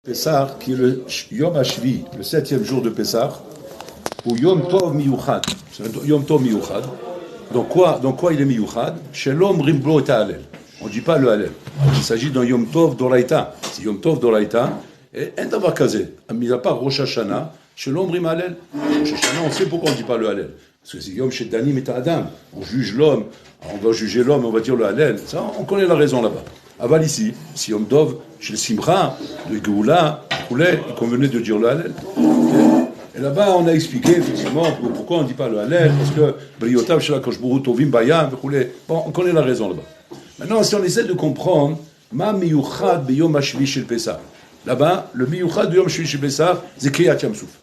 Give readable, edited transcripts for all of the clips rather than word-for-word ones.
Pessah, qui est le Yom HaShvi, le 7e jour de Pessah, ou Yom Tov Miyuchad. C'est un Yom Tov Miyuchad. Donc quoi il est Miyuchad? Chez l'homme Rimblo et Hallel. On ne dit pas le Hallel. Il s'agit d'un Yom Tov d'Oraïta. C'est Yom Tov d'Oraïta. Et un d'avoir casé. Mis à part Rosh Hashanah, chez l'homme Rim Hallel. Rosh Hashanah, on sait pourquoi on ne dit pas le Hallel. Parce que c'est Yom chez Danim et Adam. On juge l'homme. On va juger l'homme, on va dire le Hallel. Ça, on connaît la raison là-bas. Aval ici, si Yom Tov, chez le Simcha, le Géoula, il convenait de dire le Hallel. Et là-bas, on a expliqué effectivement pourquoi on ne dit pas le Hallel, parce que Briotav, chez la Koshbourou, Tovim, Bayam, bon, on connaît la raison là-bas. Maintenant, si on essaie de comprendre, Ma Miyuchad Beyom Hashvi Shel Pessah. Là-bas, le Miyuchad Beyom Hashvi Shel Pessah, c'est Kriyat Yam Souf,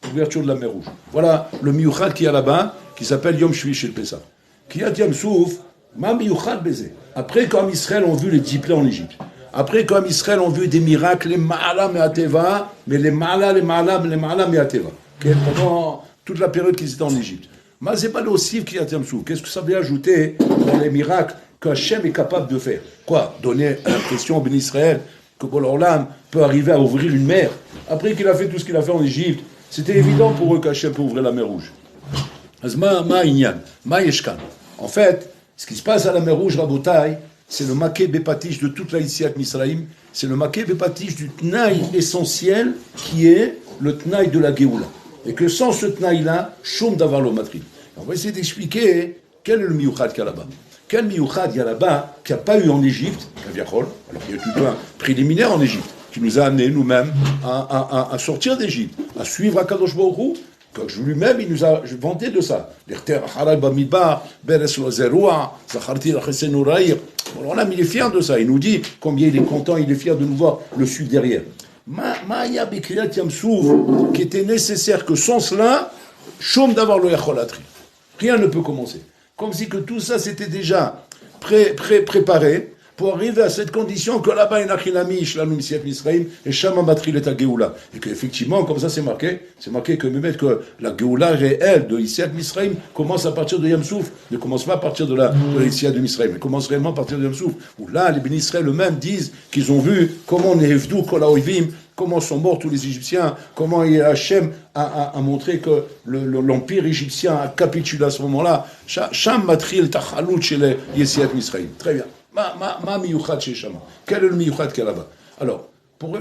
l'ouverture de la mer Rouge. Voilà le Miyuchad qui est là-bas, qui s'appelle Yom Shvi Shel Pessah. Kriyat Yam Souf, Ma Miyuchad Bezé. Après, comme Israël ont vu les 10 plaies en Égypte, après, comme Israël ont vu des miracles, les Ma'ala Me'ateva, mais les Ma'ala Me'ateva. Pendant toute la période qu'ils étaient en Égypte. Mais c'est pas l'ossif qui a Yamsou. Qu'est-ce que ça veut ajouter dans les miracles qu'Hachem est capable de faire? Quoi? Donner l'impression au Ben Israël que Bol-Olam peut arriver à ouvrir une mer. Après qu'il a fait tout ce qu'il a fait en Égypte, c'était évident pour eux qu'Hachem peut ouvrir la mer Rouge. En fait, ce qui se passe à la mer Rouge, Rabotai, c'est le maké bépatiche de toute la Yitziat Misraïm, c'est le maké bépatiche du tnaï essentiel qui est le tnaï de la Géoula. Et que sans ce tnaï-là, choum d'avoir le matri. On va essayer d'expliquer quel est le miyuchad qu'il y a là-bas. Quel miyuchad il y a là-bas qu'il n'y a pas eu en Égypte, Kaviachol, alors qu'il y a tout un préliminaire en Égypte, qui nous a amené nous-mêmes à sortir d'Égypte, à suivre Akadosh Baruch Hu. Quand lui-même, il nous a vanté de ça. Il est fier de ça. Il nous dit combien il est content, il est fier de nous voir le suivre derrière. Qui était nécessaire que sans cela, chôme d'avoir le yacholatri. Rien ne peut commencer. Comme si que tout ça c'était déjà préparé pour arriver à cette condition que là-bas, il y a Nachilami, Ishlanou, Misiat Misraïm, et Shama Matril et la Géoula. Et qu'effectivement, comme ça c'est marqué que la Géoula réelle de Misiat Misraïm commence à partir de Yamsouf, ne commence pas à partir de la Misiat de Misraïm, elle commence réellement à partir de Yamsouf. Où là, les bénis Israël eux-mêmes disent qu'ils ont vu comment Nehevdou, Kolaoivim, comment sont morts tous les Égyptiens, comment Hachem a montré que l'empire égyptien a capitulé à ce moment-là. Sham Matril Tachalut chez les Misiat Misraïm. Très bien. Ma miyuchad chez Shama. Quel est le miyuchad qu'il y a là-bas? Alors,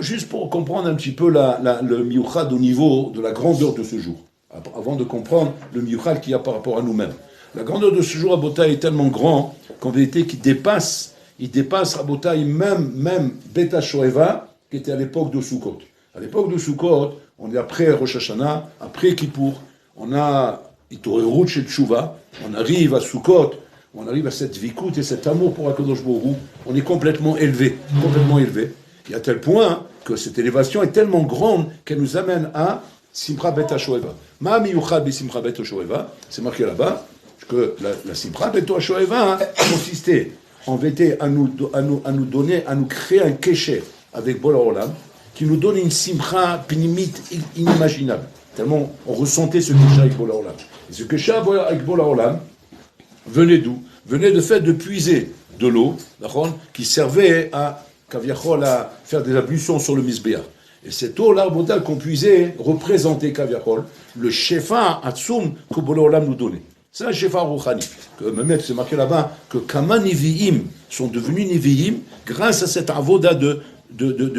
juste pour comprendre un petit peu le miyuchad au niveau de la grandeur de ce jour, avant de comprendre le miyuchad qu'il y a par rapport à nous-mêmes. La grandeur de ce jour à Botaï est tellement grand qu'en vérité qu'il dépasse à Botaï même Beta Shoeva, qui était à l'époque de Sukkot. À l'époque de Sukkot, on est après Rosh Hashanah, après Kippour, on a Itorerut chez Tshuva, on arrive à Sukkot, on arrive à cette vikout et cet amour pour Akadosh Baruch Hu, on est complètement élevé. Et à tel point que cette élévation est tellement grande qu'elle nous amène à Simcha Bet HaShoeva. Ma miyuchad be Simcha Bet HaShoeva, c'est marqué là-bas que la Simcha Bet HaShoeva consistait en vérité à nous donner, à nous créer un kécher avec Bol Olam qui nous donne une Simcha pinimite inimaginable. Tellement on ressentait ce kécher avec Bol Olam. Et ce kécher avec Bol Olam venait d'où? Venait de fait de puiser de l'eau, qui servait à faire des ablutions sur le Mizbeach. Et cette eau, l'arbre qu'on puisait, représentait Kaviachol, le Shefa Atsum que Bolo Olam nous donnait. C'est un Shefa Rouchani. Même c'est marqué là-bas que Kama Nevi'im sont devenus Nevi'im grâce à cette avoda de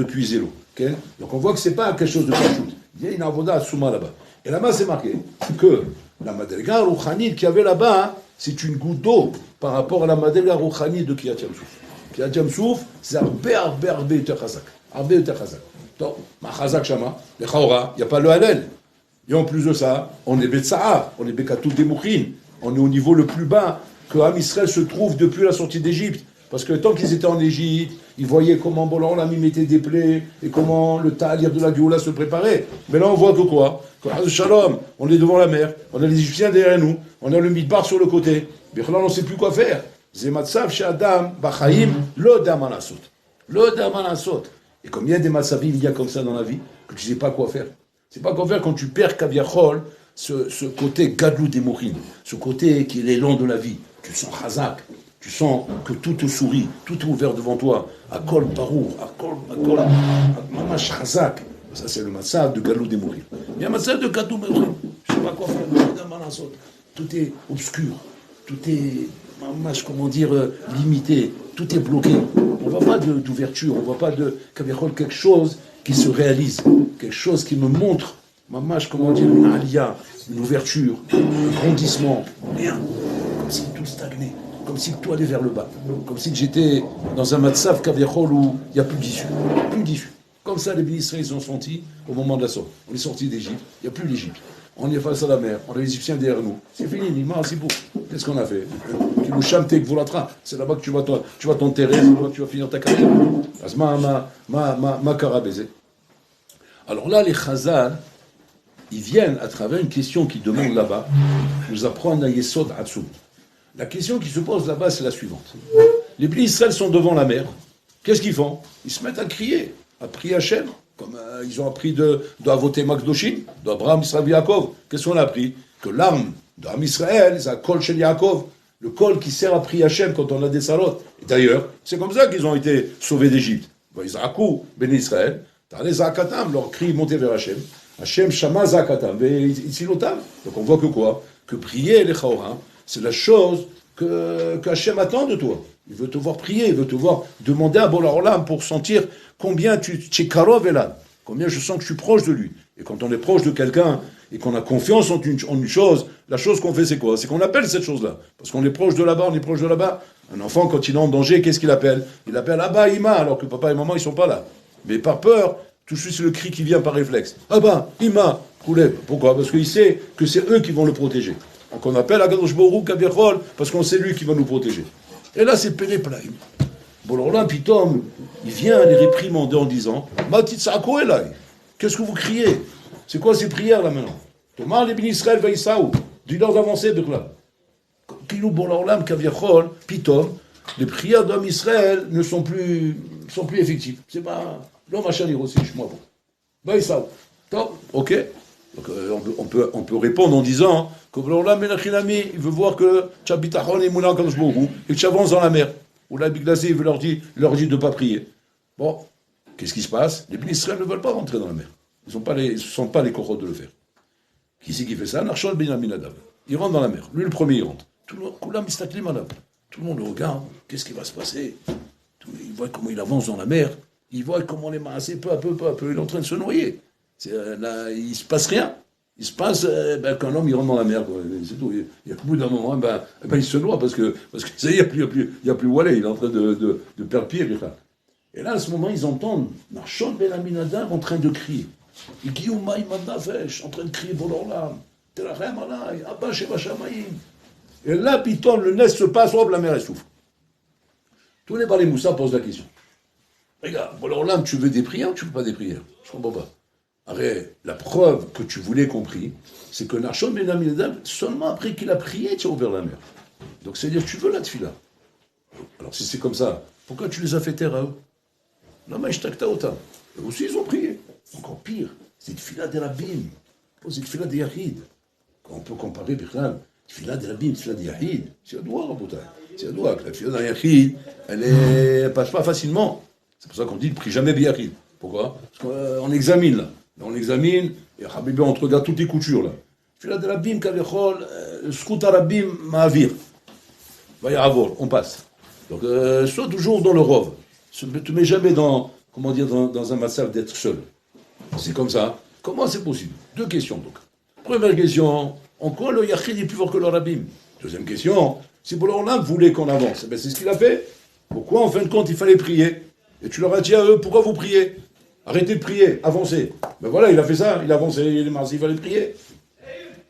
puiser l'eau. Okay? Donc on voit que c'est pas quelque chose de pachout. Il y a une avoda Atsuma là-bas. Et là-bas c'est marqué que la Madriga Rouchani qu'il y avait là-bas, c'est une goutte d'eau par rapport à la Madriga Rouchani de Kriyat Yam Souf. Kriyat Yam Souf, c'est Arbe Yoter Chazak. Donc, ma Chazak Shama, le Chaora, il n'y a pas le Hallel. Et en plus de ça, on est Betsa'ar, on est Bekatou Demouchin, on est au niveau le plus bas que Am Israël se trouve depuis la sortie d'Égypte. Parce que tant qu'ils étaient en Égypte, ils voyaient comment Bol Olam mettait des plaies et comment le Ta'alir de la Géoula se préparait. Mais là, on voit que quoi? Que Shalom, on est devant la mer, on a les Égyptiens derrière nous, on a le Midbar sur le côté. Mais là, on ne sait plus quoi faire. Zematsav chez Adam, Bachaim, l'Odam Alasot. L'Odam Alasot. Et combien de matzavim il y a comme ça dans la vie que tu ne sais pas quoi faire? Tu ne sais pas quoi faire quand tu perds Kaviachol, ce côté gadlou des mourines, ce côté qui est l'élan de la vie. Tu sens chazak. Tu sens que tout te sourit, tout est ouvert devant toi. Akol Barour, Akol, Mamash Chazak. Ça, c'est le matzah de Galou des Mourir. Il y a un matzah de Gadou des Mourir. Je ne sais pas quoi faire. Tout est obscur. Tout est, comment dire, limité. Tout est bloqué. On ne voit pas d'ouverture. On ne voit pas quelque chose qui se réalise. Quelque chose qui me montre, comment dire, une alia, une ouverture, un grandissement. Rien. Comme si tout stagnait. Comme si tout allait vers le bas. Comme si j'étais dans un matzav kaviachol où il n'y a plus d'issue. Plus d'issue. Comme ça, les ministres, ils ont senti au moment de l'assaut. On est sorti d'Égypte, il n'y a plus l'Égypte. On est face à la mer, on a les Égyptiens derrière nous. C'est fini, Nima, c'est beau. Qu'est-ce qu'on a fait? C'est là-bas que tu vas t'enterrer, c'est là-bas que tu vas finir ta carrière. Ma carabézé. Alors là, les Chazal, ils viennent à travers une question qu'ils demandent là-bas, nous apprendre à Yesod Hatsum. La question qui se pose là-bas, c'est la suivante. Les Bnei Israël sont devant la mer. Qu'est-ce qu'ils font? Ils se mettent à crier, à prier Hachem, comme ils ont appris de Avoté Makdoshin, d'Abraham, Israël, Yaakov. Qu'est-ce qu'on a appris? Que l'arme d'Am Israël, c'est un kol chez Yaakov, le kol qui sert à prier Hachem quand on a des salotes. Et d'ailleurs, c'est comme ça qu'ils ont été sauvés d'Égypte. Ils rakou, Ben Israël, dans les Zakatam, leur cri montait vers Hachem. Hachem Shama Zakatam, Itsilotam. Donc on voit que quoi? Que prier les Chaorim, c'est la chose qu'Hachem attend de toi. Il veut te voir prier, il veut te voir demander à Bola Olam pour sentir combien tu es karov elad, combien je sens que je suis proche de lui. Et quand on est proche de quelqu'un et qu'on a confiance en une chose, la chose qu'on fait c'est quoi? C'est qu'on appelle cette chose-là. Parce qu'on est proche de là-bas, on est proche de là-bas. Un enfant, quand il est en danger, qu'est-ce qu'il appelle? Il appelle Abba, Ima, alors que papa et maman, ils sont pas là. Mais par peur, tout de suite c'est le cri qui vient par réflexe. Abba, Ima, Kouleb. Pourquoi? Parce qu'il sait que c'est eux qui vont le protéger. Donc on appelle Akadosh Borou Kaviachol parce qu'on sait lui qui va nous protéger. Et là c'est Pénéplaïm. Bon alors là, Pitom, il vient les réprimander en disant Matitsako Elai, qu'est-ce que vous criez? C'est quoi ces prières là maintenant? Thomas les Bnei Israël Vaïsaou, dis-leur d'avancer de là. Kilou Bolam Kaviachol, Pitom, les prières d'homme Israël ne sont plus effectives. C'est pas l'homme machin aussi, je moi bon. Vaïsaou. Ok. Donc, on peut répondre en disant que il veut voir que tu habites à Ron et Moulin et que tu avances dans la mer. Ou la Biglasé, il veut leur dire de ne pas prier. Bon, qu'est-ce qui se passe? Les Israël ne veulent pas rentrer dans la mer. Ils ne sont pas les cohortes de le faire. Qui c'est qui fait ça? Narshon Ben Aminadav. Il rentre dans la mer. Lui, le premier, il rentre. Tout le monde le regarde. Qu'est-ce qui va se passer? Il voit comment il avance dans la mer. Il voit comment les massés, peu à peu, il est en train de se noyer. Là, il ne se passe rien. Il se passe qu'un homme il rentre dans la mer. C'est tout. Il y a plus d'un moment, il se noie parce que ça y est, il n'y a plus où aller. Il est en train de perdre pied. Et là, à ce moment, ils entendent Narshon Ben Aminadav en train de crier. Il dit en train de crier Bolorlam, Terachem Alay, Abba Sheva Shamayim. Et là, Piton, le nez se passe, hop, la mer elle souffle. Tous les Balé Moussa posent la question. Regarde, Bolorlam, tu veux des prières ou tu ne veux pas des prières? Je ne comprends pas. Arrête, la preuve que tu voulais qu'on prie, c'est que Narshon Ben Aminadav, seulement après qu'il a prié, tu as ouvert la mer. Donc c'est-à-dire que tu veux la tefila. Alors si c'est comme ça, pourquoi tu les as fait taire à eux? Non, mais Ishtakta Otam. Eux aussi, ils ont prié. Encore pire, c'est une tefila de Rabbim. C'est une tefila de Yahid. On peut comparer, Bichlam, tefila de Rabbim, tefila de Yahid. C'est un doigt, Rabotai. C'est un doigt. La tefila de Yahid, elle passe pas facilement. C'est pour ça qu'on dit ne prie jamais Yahid. Pourquoi? Parce qu'on examine là. On examine, et Habibi, on te regarde toutes les coutures là. Tefila de Rabbim, Kavechol, Skut Rabbim, Ma'avir. Vayavor, on passe. Donc, sois toujours dans le rov. Ne te mets jamais dans un massacre d'être seul. C'est comme ça. Comment c'est possible? Deux questions donc. Première question, en quoi le Yachid est plus fort que le Rabbim? Deuxième question, si Boulorlam voulait qu'on avance, ben c'est ce qu'il a fait. Pourquoi en fin de compte il fallait prier? Et tu leur as dit à eux, pourquoi vous priez? Arrêtez de prier, avancez. Ben voilà, il a fait ça, il a avancé, il est marzi, il fallait prier.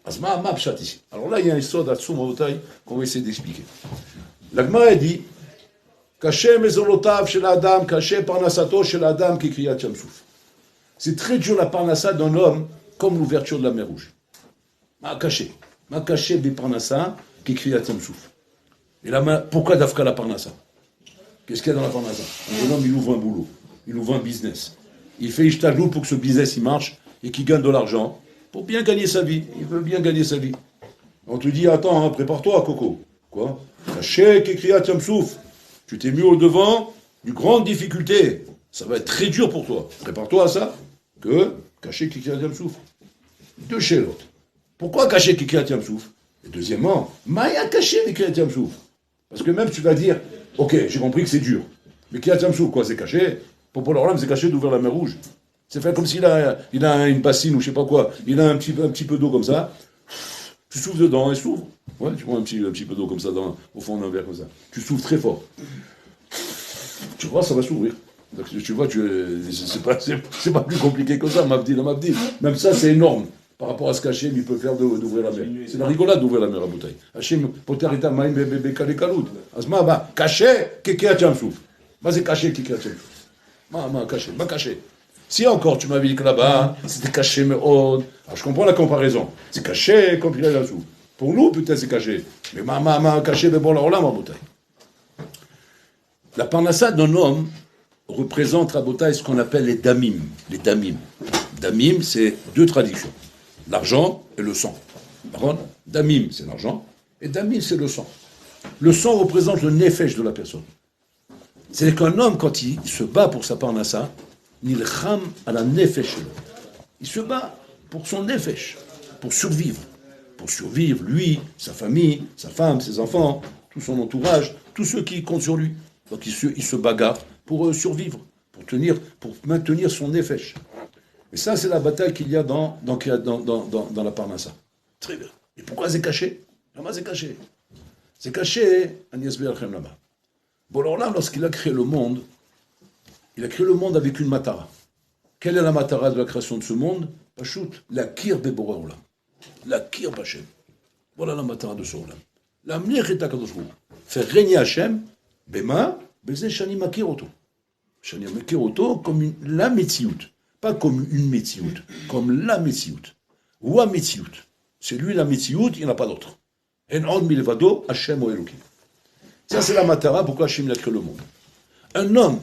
Asma Mabshat ici. Alors là, il y a un histoire d'Atsum Avotai qu'on va essayer d'expliquer. La Gemara dit Caché mezolotav chez l'Adam, caché parnasato chez l'Adam qui cria Tchamsouf. C'est très dur la parnassa d'un homme comme l'ouverture de la mer Rouge. Ma caché des parnassa qui cria Tchamsouf. Et là, pourquoi d'Afka la parnassa? Qu'est-ce qu'il y a dans la parnassa? Un homme, il ouvre un boulot, il ouvre un business. Il fait ishtaglou pour que ce business il marche et qu'il gagne de l'argent pour bien gagner sa vie. Il veut bien gagner sa vie. On te dit, attends, hein, prépare-toi, Coco. Quoi? Caché qu'écria Tiamsouf. Tu t'es mis au devant d'une grande difficulté. Ça va être très dur pour toi. Prépare-toi à ça. Que caché qu'écria Tiamsouf. Deux chez l'autre. Pourquoi caché qu'écria Tiamsouf? Et deuxièmement, Maya caché qu'écria Tiamsouf. Parce que même tu vas dire, ok, j'ai compris que c'est dur. Mais qu'écria Tiamsouf, quoi, c'est caché? Pour Paul Orlam, c'est caché d'ouvrir la mer Rouge. C'est fait comme s'il a une bassine ou je sais pas quoi. Il a un petit peu d'eau comme ça. Tu souffles dedans et s'ouvre. Ouais, tu prends un petit peu d'eau comme ça au fond d'un verre comme ça. Tu souffles très fort. Tu vois, ça va s'ouvrir. Donc, tu vois, c'est pas plus compliqué que ça, Mavdil. Même ça, c'est énorme. Par rapport à ce qu'Hachem, il peut faire d'ouvrir la mer. C'est la rigolade d'ouvrir la mer à bouteille. Hachem, potarita maïm bébé kalekalut. Asma, bah, caché, kéké atiam souffle. Bah, c'est caché, kéké atiam souffle. Caché. Si encore tu m'avais dit que là-bas, c'était caché, mais alors je comprends la comparaison. C'est caché, comme il a la souffle. Pour nous, peut-être c'est caché. Mais caché, mais bon, là, on l'a, ma bouteille. La parnassa d'un homme représente à Botaï ce qu'on appelle les damim. Les damim. Damim, c'est deux traductions. L'argent et le sang. Damim, c'est l'argent, et damim, c'est le sang. Le sang représente le nefesh de la personne. C'est qu'un homme, quand il se bat pour sa parnassa, il cham à la nefesh. Il se bat pour son nefesh, pour survivre. Pour survivre, lui, sa famille, sa femme, ses enfants, tout son entourage, tous ceux qui comptent sur lui. Donc il se bagarre pour survivre, pour maintenir son nefesh. Et ça, c'est la bataille qu'il y a dans la parnassa. Très bien. Et pourquoi c'est caché? Comment c'est caché? C'est caché, Agnès Béachem là-bas. Bon, alors là, lorsqu'il a créé le monde, il a créé le monde avec une matara. Quelle est la matara de la création de ce monde? Pachout, la kir beboré olam. La kir b'Hachem. Voilà la matara de ce olam. La mnir et akadosh hu. Faire régner Hachem, bema, beze shani makir oto. Shani makir oto comme la metsiout. Pas comme une metsiout, comme la metsiout. Ou a metsiout. C'est lui la metsiout, il n'y en a pas d'autre. En od milvado, Hachem o Elokim. Ça, c'est la matara, pourquoi Hachem a créé le monde. Un homme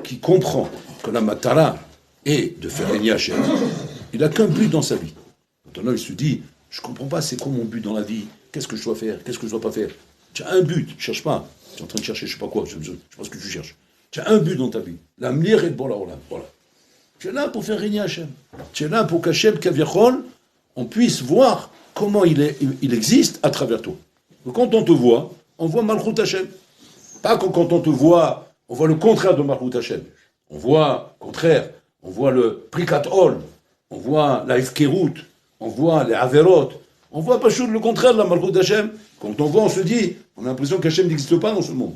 qui comprend que la matara est de faire régner Hachem, il n'a qu'un but dans sa vie. Quand un homme il se dit, je ne comprends pas, c'est quoi mon but dans la vie? Qu'est-ce que je dois faire? Qu'est-ce que je ne dois pas faire? Tu as un but, cherche pas. Tu es en train de chercher, je ne sais pas quoi, je ne sais pas ce que tu cherches. Tu as un but dans ta vie. La mnir et bon la voilà. Tu es là pour faire régner Hachem. Tu es là pour qu'Hachem, Kaviachol, on puisse voir comment il existe à travers toi. Donc, quand on te voit, on voit Malchut Hachem. Pas quand on te voit, on voit le contraire de Malchut Hachem. On voit, au contraire, on voit le Prikat Ol, on voit la Efkerut, on voit les Averot, on voit pas le contraire de la Malchut Hachem. Quand on voit, on se dit, on a l'impression qu'Hachem n'existe pas dans ce monde.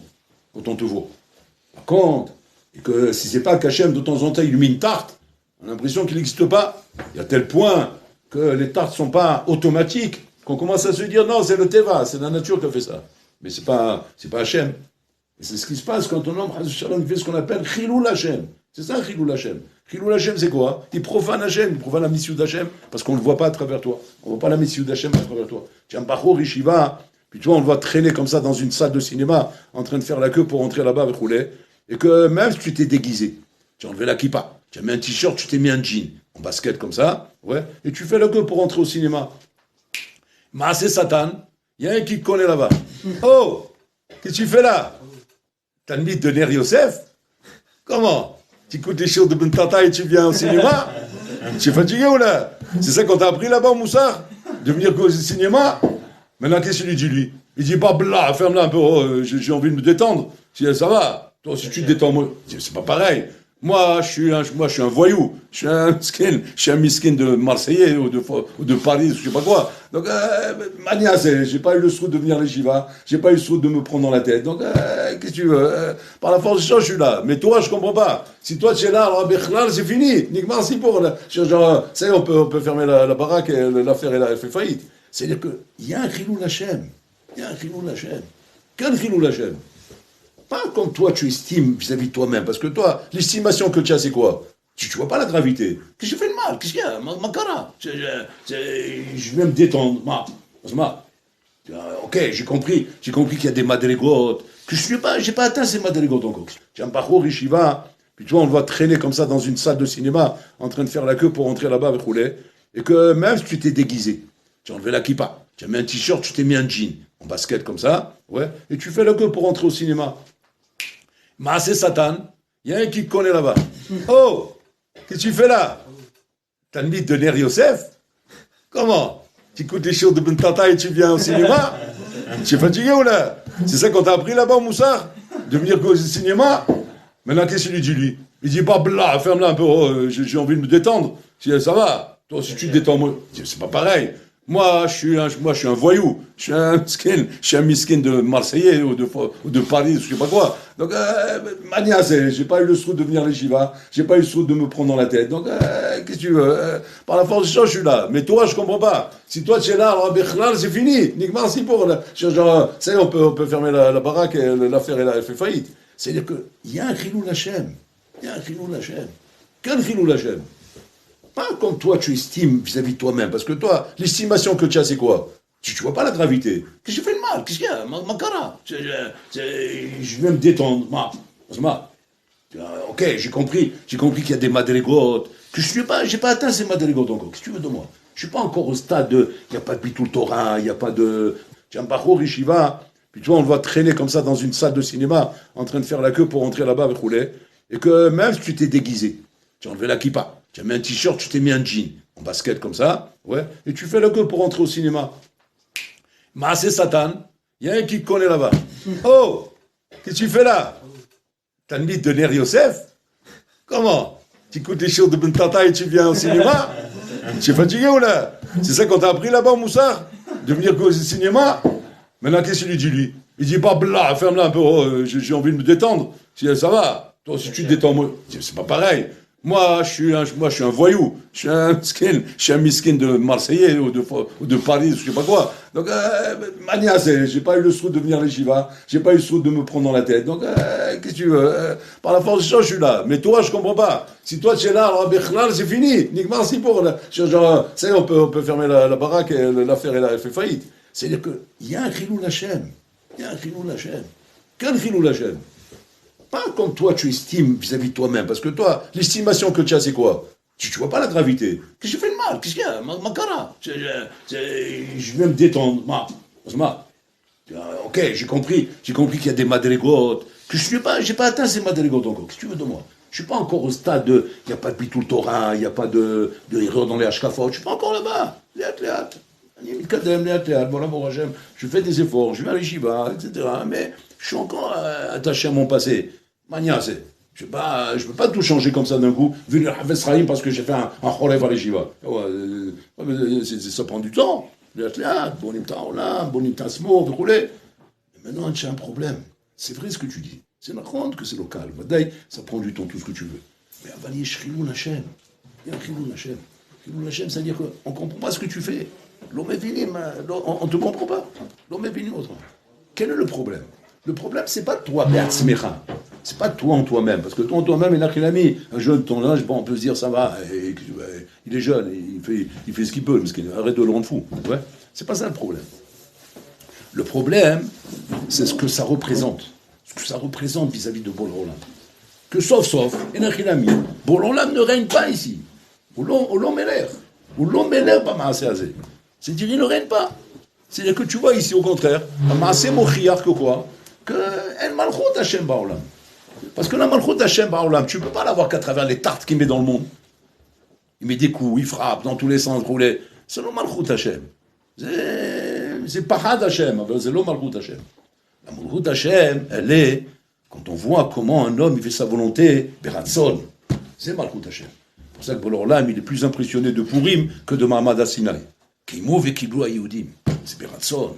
Quand on te voit. Par contre, et que si c'est pas qu'Hachem de temps en temps il met une tarte, on a l'impression qu'il n'existe pas. Il y a tel point que les tartes sont pas automatiques, qu'on commence à se dire non, c'est le Teva, c'est la nature qui a fait ça. Mais c'est pas Hachem. Et c'est ce qui se passe quand un homme fait ce qu'on appelle Chilul Hachem. C'est ça Chilul Hachem. Chilul Hachem, c'est quoi? Il profane Hachem, il profane la mission d'Hachem, parce qu'on ne le voit pas à travers toi. On ne voit pas la mission d'Hachem à travers toi. Tu as un Bachor Yeshiva, puis tu vois, on le voit traîner comme ça dans une salle de cinéma, en train de faire la queue pour rentrer là-bas avec rouler. Et que même si tu t'es déguisé, tu as enlevé la kippa, tu as mis un t-shirt, tu t'es mis un jean, en basket comme ça, ouais, et tu fais la queue pour rentrer au cinéma. Maasé Satan, il y a un qui te connaît là-bas. Oh, qu'est-ce que tu fais là? T'as le mythe de Ner Yosef? Comment? Tu écoutes les choses de Ben Tata et tu viens au cinéma? Tu es fatigué ou là? C'est ça qu'on t'a appris là-bas au Moussard? De venir au cinéma? Maintenant, qu'est-ce qu'il lui dit, lui? Il dit, bah, bla, ferme-la un peu, oh, j'ai envie de me détendre. Si ça va. Toi, si tu te détends, moi, c'est pas pareil. Moi, je suis un voyou. Je suis un miskin de Marseillais ou de Paris, je sais pas quoi. Donc, mania, j'ai pas eu le souhait de venir à l'Eshiva. J'ai pas eu le souhait de me prendre dans la tête. Donc, qu'est-ce que tu veux? Par la force des choses, je suis là. Mais toi, je comprends pas. Si toi, tu es là, alors, Bechlal, c'est fini. Nikmar, si pour, genre, ça y est, on peut fermer la baraque et l'affaire, elle fait faillite. C'est-à-dire que, il y a un Chilul Hachem. Il y a un Chilul Hachem. Quel Chilul Hachem? Pas comme toi tu estimes vis-à-vis de toi-même, parce que toi, l'estimation que tu as, c'est quoi? Tu vois pas la gravité. Qu'est-ce que je fais de mal? Qu'est-ce qu'il y a? Ma cara. Je vais me détendre. Ok, j'ai compris qu'il y a des madrigotes, que j'ai pas atteint ces madrigotes encore. J'ai un parcours Yeshiva, puis tu vois, on le voit traîner comme ça dans une salle de cinéma, en train de faire la queue pour rentrer là-bas avec rouler, et que même si tu t'es déguisé, tu as enlevé la kippa, tu as mis un t-shirt, tu t'es mis un jean, en basket comme ça, ouais, et tu fais la queue pour rentrer au cinéma. Maasé Satan, il y a un qui te connaît là-bas. Oh, qu'est-ce que tu fais là? T'as une mythe de Ner Yosef? Comment? Tu écoutes les shows de Ben Tata et tu viens au cinéma? Tu es fatigué ou là? C'est ça qu'on t'a appris là-bas au Moussard? De venir au cinéma? Maintenant, qu'est-ce qu'il lui dit, lui? Il dit pas, blah, ferme-la un peu, oh, j'ai envie de me détendre. Ça va, toi, si tu te détends, moi, c'est pas pareil. Moi, je suis un voyou. Je suis un miskin de Marseillais ou de Paris, je sais pas quoi. Donc, Mania, j'ai pas eu le souci de venir à l'Eshiva, j'ai pas eu le souci de me prendre dans la tête. Donc, qu'est-ce que tu veux? Par la force des choses, je suis là. Mais toi, je comprends pas. Si toi, tu es là, alors, Bechlal, c'est fini. Nikmar, c'est pour. Genre, ça y est, on peut fermer la baraque et l'affaire, elle fait faillite. C'est-à-dire qu'il y a un Chilou Lachem. Il y a un Chilou Lachem. Quel Chilou Lachem? Pas comme toi tu estimes vis-à-vis de toi-même, parce que toi, l'estimation que tu as, c'est quoi? Tu vois pas la gravité. Qu'est-ce que j'ai fait de mal? Qu'est-ce qu'il y a? Ma cara. Je vais me détendre. Ok, j'ai compris qu'il y a des madrigotes, que j'ai pas atteint ces madrigotes encore. Qu'est-ce que tu veux de moi? Je suis pas encore au stade de, il n'y a pas de Bitul Torah, il n'y a pas de, tiens, Bachor Yeshiva, puis tu vois, on le voit traîner comme ça dans une salle de cinéma, en train de faire la queue pour rentrer là-bas avec rouler, et que même si tu t'es déguisé, tu as enlevé la kippa, tu as mis un t-shirt, tu t'es mis un jean, en basket comme ça, ouais, et tu fais la queue pour rentrer au cinéma. Maasé Satan, il y a un qui te connaît là-bas. Oh, qu'est-ce que tu fais là? T'as une mythe de Ner Yosef? Comment? Tu écoutes les shows de Ben Tata et tu viens au cinéma? Tu es fatigué ou là? C'est ça qu'on t'a appris là-bas au Moussard? De venir au cinéma? Maintenant, qu'est-ce qu'il lui dit, lui? Il dit pas, blah, ferme-la un peu, oh, j'ai envie de me détendre. Ça va, toi, si tu te détends, moi, c'est pas pareil. Moi, je suis un voyou. Je suis un miskin de Marseillais ou de Paris, je sais pas quoi. Donc, Mania, j'ai pas eu le souci de venir à l'Eshiva, j'ai pas eu le souci de me prendre dans la tête. Donc, qu'est-ce que tu veux? Par la force des choses, je suis là. Mais toi, je comprends pas. Si toi, tu es là, alors, Bechlal, c'est fini. Nikmar, c'est pour. Genre, ça y est, on peut fermer la baraque et l'affaire, elle fait faillite. C'est-à-dire qu'il y a un Chilou Lachem. Il y a un Chilou Lachem. Quel Chilou Lachem? Pas comme toi tu estimes vis-à-vis de toi-même, parce que toi, l'estimation que tu as, c'est quoi? Tu vois pas la gravité. Qu'est-ce que j'ai fait de mal? Qu'est-ce qu'il y a? Ma cara. Je vais me détendre. Ok, j'ai compris qu'il y a des madrigotes, que j'ai pas atteint ces madrigotes encore. Qu'est-ce que tu veux de moi? Je suis pas encore au stade de, il n'y a pas de Bitul Torah, il n'y a pas de erreur dans les hashkafot, je suis pas encore là-bas. Léat. Je fais des efforts, je vais à l'Yeshiva, etc. Mais je suis encore attaché à mon passé. Mania, je ne peux pas tout changer comme ça d'un coup, venir à Vesraïm parce que j'ai fait un chorev à l'Yeshiva. Ça prend du temps. Mais maintenant, tu as un problème. C'est vrai ce que tu dis. C'est la ronde que c'est local. Ça prend du temps, tout ce que tu veux. Mais Avali, Shrilou Lachem. Il y a un Shrilou Lachem. Shrilou Lachem, c'est-à-dire qu'on ne comprend pas ce que tu fais. L'homme est venu, on ne te comprend pas. L'homme est venu autrement. Quel est le problème? Le problème, c'est pas toi, c'est pas toi en toi-même. Parce que toi en toi-même, il a mis un jeune de ton âge, bon, on peut se dire ça va, il est jeune, il fait ce qu'il peut, mais arrête de le rendre fou. Ouais. C'est pas ça le problème. Le problème, c'est ce que ça représente. Ce que ça représente vis-à-vis de Bol Olam. Que sauf, Enachilami, Bol Olam ne règne pas ici. Olam Meler. Olam Meler, pas Maasé Azé. C'est-à-dire, il ne règne pas. C'est-à-dire que tu vois ici, au contraire, Maasé Mochiach que quoi? Que El Malchut Hashem Baolam. Parce que la Malchut Hashem Baolam, tu ne peux pas l'avoir qu'à travers les tartes qu'il met dans le monde. Il met des coups, il frappe dans tous les sens, roulé. C'est le Malchut Hashem. C'est Pahad Hashem, c'est le Malchut Hashem. La Malchut Hashem, elle est, quand on voit comment un homme il fait sa volonté, Beratson, c'est Malchut Hashem. C'est pour ça que Bol Olam, il est plus impressionné de Purim que de Mahamad Sinai. Kimo vekiblu Yehudim. C'est Beratson.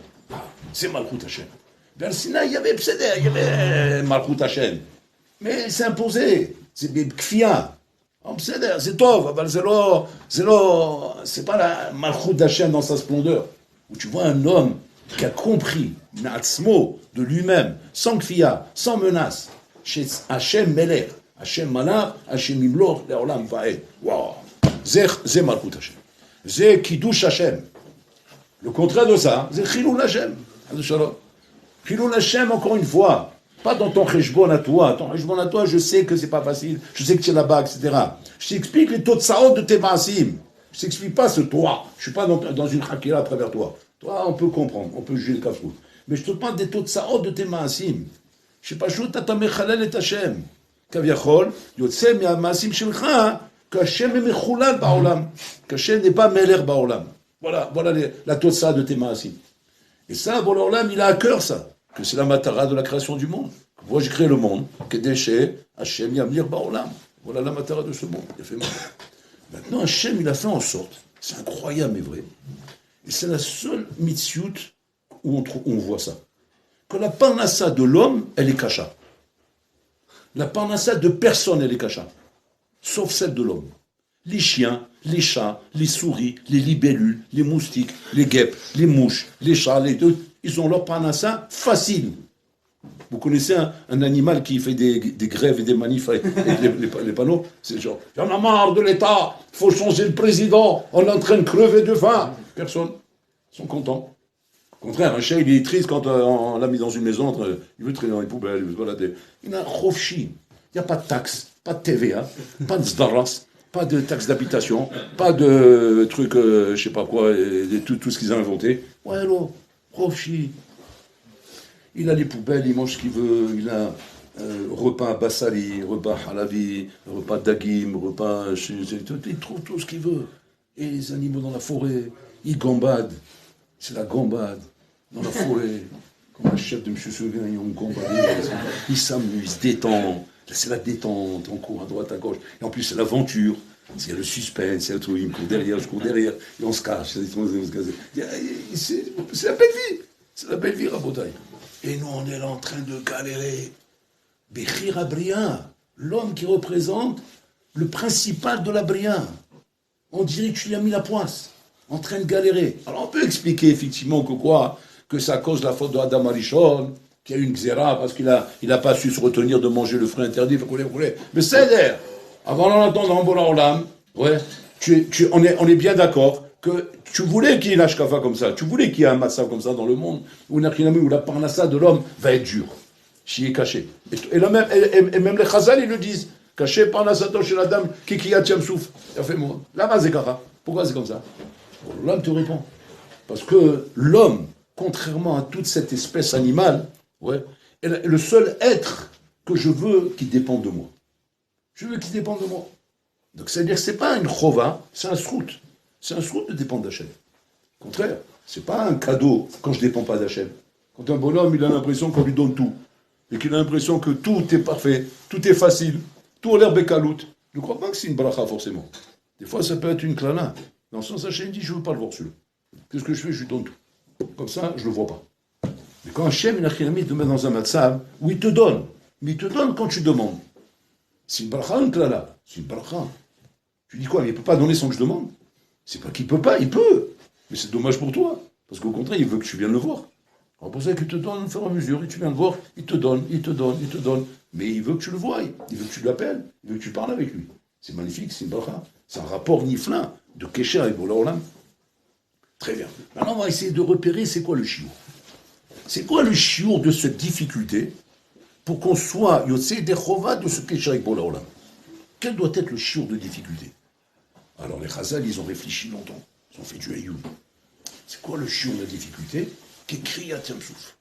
C'est Malchut Hashem. Vers Sinai, il y avait Pseder, il y avait Malchut Hashem. Mais c'est imposé. C'est Kfia. Pseder, c'est Tov. C'est pas la Malchut Hashem dans sa splendeur. Où tu vois un homme qui a compris, Natsmo, de lui-même, sans Kfia, sans menace, chez Hashem Melech, Hashem Malach, Hashem Imloch, Leolam Vaed. Waouh. C'est Malchut Hashem. C'est Kiddush Hashem. Le contraire de ça, c'est Chilul Hashem. Chilul Hashem, encore une fois, pas dans ton cheshbon à toi. Ton cheshbon à toi, je sais que c'est pas facile, je sais que tu es là-bas, etc. Je t'explique les taux de saot de tes maasim. Je t'explique pas ce toi. Je suis pas dans une chakira à travers toi. Toi, on peut comprendre, on peut juger le kafrout. Mais je te parle des totsaot de tes maasim. שפשוט אתה מחלל את השם. כביכול, יוצא מהמעשים שלך, qu'Hachem est מחולל בעולם. qu'Hachem n'est pas מלך בעולם. Voilà la totsa de tes maasim. Et ça, bon, l'Olam, il a à cœur ça, que c'est la matara de la création du monde. Moi, j'ai créé le monde, Kedeshe, Hachem Yamlir Baolam. Voilà la matara de ce monde. Il a fait maintenant, Hachem, il a fait en sorte, c'est incroyable mais vrai, et c'est la seule mitzvot où on voit ça, que la parnassa de l'homme, elle est cacha. La parnassa de personne, elle est cacha. Sauf celle de l'homme. Les chiens, les chats, les souris, les libellules, les moustiques, les guêpes, les mouches, les chats, les deux, ils ont leur parnassa facile. Vous connaissez un animal qui fait des grèves et des manifs avec les panneaux? C'est genre, il y en a marre de l'État, il faut changer le président, on est en train de crever de faim. Personne. Ils sont contents. Au contraire, un chat, il est triste quand on l'a mis dans une maison, il veut traîner dans les poubelles, il veut se balader. Il a un khofchi. Il n'y a pas de taxes, pas de TVA, pas de zdaras, pas de taxes d'habitation, pas de trucs, je sais pas quoi, tout ce qu'ils ont inventé. Ouais, alors, khofchi. Il a les poubelles, il mange ce qu'il veut, il a repas bassali, repas halavi, repas dagim, repas... Il trouve tout ce qu'il veut. Et les animaux dans la forêt, ils gambadent. C'est la gambade. Dans la forêt, comme le chef de M. Seguin, ils ont gambadé. Ils s'amusent, ils se détendent. C'est la détente, on court à droite, à gauche. Et en plus, c'est l'aventure. Il y a le suspense, il y a le truc, il me court derrière, je cours derrière, et on se cache. C'est la belle vie. C'est la belle vie, Rabotaï. Et nous, on est là en train de galérer. Bechir Abria, l'homme qui représente le principal de la Bria. On dirait que tu lui as mis la poisse, en train de galérer. Alors on peut expliquer effectivement que quoi? Que c'est à cause de la faute de Adam Arishon, qu'il y a eu une xéra, parce qu'il a pas su se retenir de manger le fruit interdit. Mais c'est l'air. Avant d'entendre en Bola Olam, ouais, on est bien d'accord que tu voulais qu'il y ait une ashkafa comme ça, tu voulais qu'il y ait un massacre comme ça dans le monde, où la parnassa de l'homme va être dure, qui est caché. Et même les chazal, ils le disent, caché parnassato chez la dame, kikiyat souf. Il a fait moi. Là-bas, c'est kara. Pourquoi c'est comme ça? L'homme te répond. Parce que l'homme, contrairement à toute cette espèce animale, ouais, est le seul être que je veux qui dépende de moi. Je veux qu'il dépende de moi. Donc, c'est-à-dire que ce n'est pas une chova, c'est un srout. C'est un srout de dépendre d'Hachem. Au contraire, ce n'est pas un cadeau quand je ne dépends pas d'Hachem. Quand un bonhomme, il a l'impression qu'on lui donne tout, et qu'il a l'impression que tout est parfait, tout est facile, tout a l'air bécalout, je ne crois pas que c'est une bracha forcément. Des fois, ça peut être une klana. Dans le sens, Hachem dit, je ne veux pas le voir celui-là. Qu'est-ce que je fais? Je lui donne tout. Comme ça, je ne le vois pas. Mais quand Hachem, il a te met dans un matzav où il te donne, mais il te donne quand tu demandes. C'est une bracha ou une klana? C'est une bracha. Tu dis quoi? Mais il ne peut pas donner sans que je demande. C'est pas qu'il peut pas, il peut. Mais c'est dommage pour toi. Parce qu'au contraire, il veut que tu viennes le voir. C'est pour ça qu'il te donne au fur et à mesure. Et tu viens le voir, il te donne, il te donne, il te donne. Mais il veut que tu le voies. Il veut que tu l'appelles. Il veut que tu parles avec lui. C'est magnifique, c'est une bracha. C'est un rapport niflin de Kesher avec Bola Olam. Très bien. Maintenant, on va essayer de repérer c'est quoi le chiour. C'est quoi le chiour de cette difficulté pour qu'on soit Yotzei Dechova de ce Kesher avec Bola Olam? Quel doit être le chiour de difficulté? Alors les Chazal, ils ont réfléchi longtemps. Ils ont fait du hayoun. C'est quoi le chiour de la difficulté? Qu'écrit Yatziam Souf.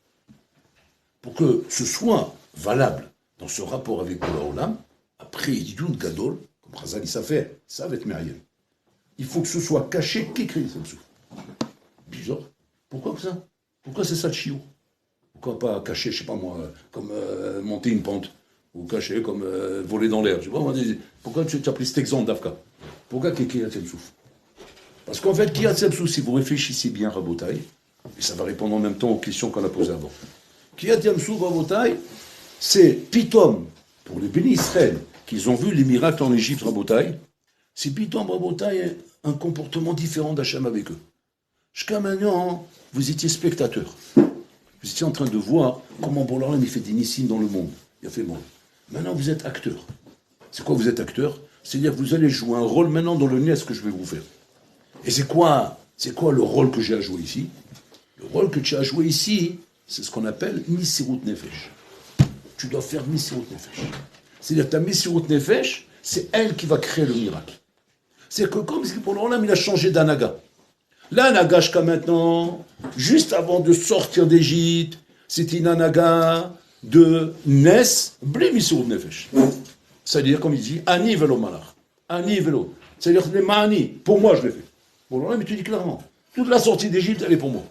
Pour que ce soit valable dans ce rapport avec Bola Olam, après Yidoun Gadol, comme Chazal, ils savent faire, ils savent être Meriem. Il faut que ce soit caché qu'écrit Yatziam Souf. Bizarre. Pourquoi ça? Pourquoi c'est ça le chiour? Pourquoi pas caché, je sais pas moi, comme monter une pente? Ou caché comme voler dans l'air? Je sais pas, pourquoi tu as pris cet exemple d'Afka? Pourquoi Kiyat Souf? Parce qu'en fait, Kiyat Souf, si vous réfléchissez bien, Rabotai, et ça va répondre en même temps aux questions qu'on a posées avant. Kiyat Souf, Rabotai, c'est Pitom, pour les bénis Israël, qu'ils ont vu les miracles en Égypte, Rabotai, c'est Pitom, Rabotai, un comportement différent d'Hachem avec eux. Jusqu'à maintenant, vous étiez spectateur. Vous étiez en train de voir comment Bola Olam il fait des nissim dans le monde. Il a fait bon. Maintenant, vous êtes acteur. C'est quoi vous êtes acteur? C'est-à-dire que vous allez jouer un rôle maintenant dans le nez que je vais vous faire. Et c'est quoi le rôle que j'ai à jouer ici? Le rôle que tu as à jouer ici, c'est ce qu'on appelle Misirut Nefesh. Tu dois faire Misirut Nefesh. C'est-à-dire que ta Misirut Nefesh, c'est elle qui va créer le miracle. C'est-à-dire que comme Bola Olam il a changé d'anaga. L'anaga jusqu'à maintenant, juste avant de sortir d'Égypte, c'était une anaga de Nes, bli Misirut Nefesh. C'est-à-dire, comme il dit, Ani velo malach. Ani velo. C'est-à-dire, les ma'ani, pour moi je l'ai fait. Bon, là, mais tu dis clairement, toute la sortie d'Égypte, elle est pour moi.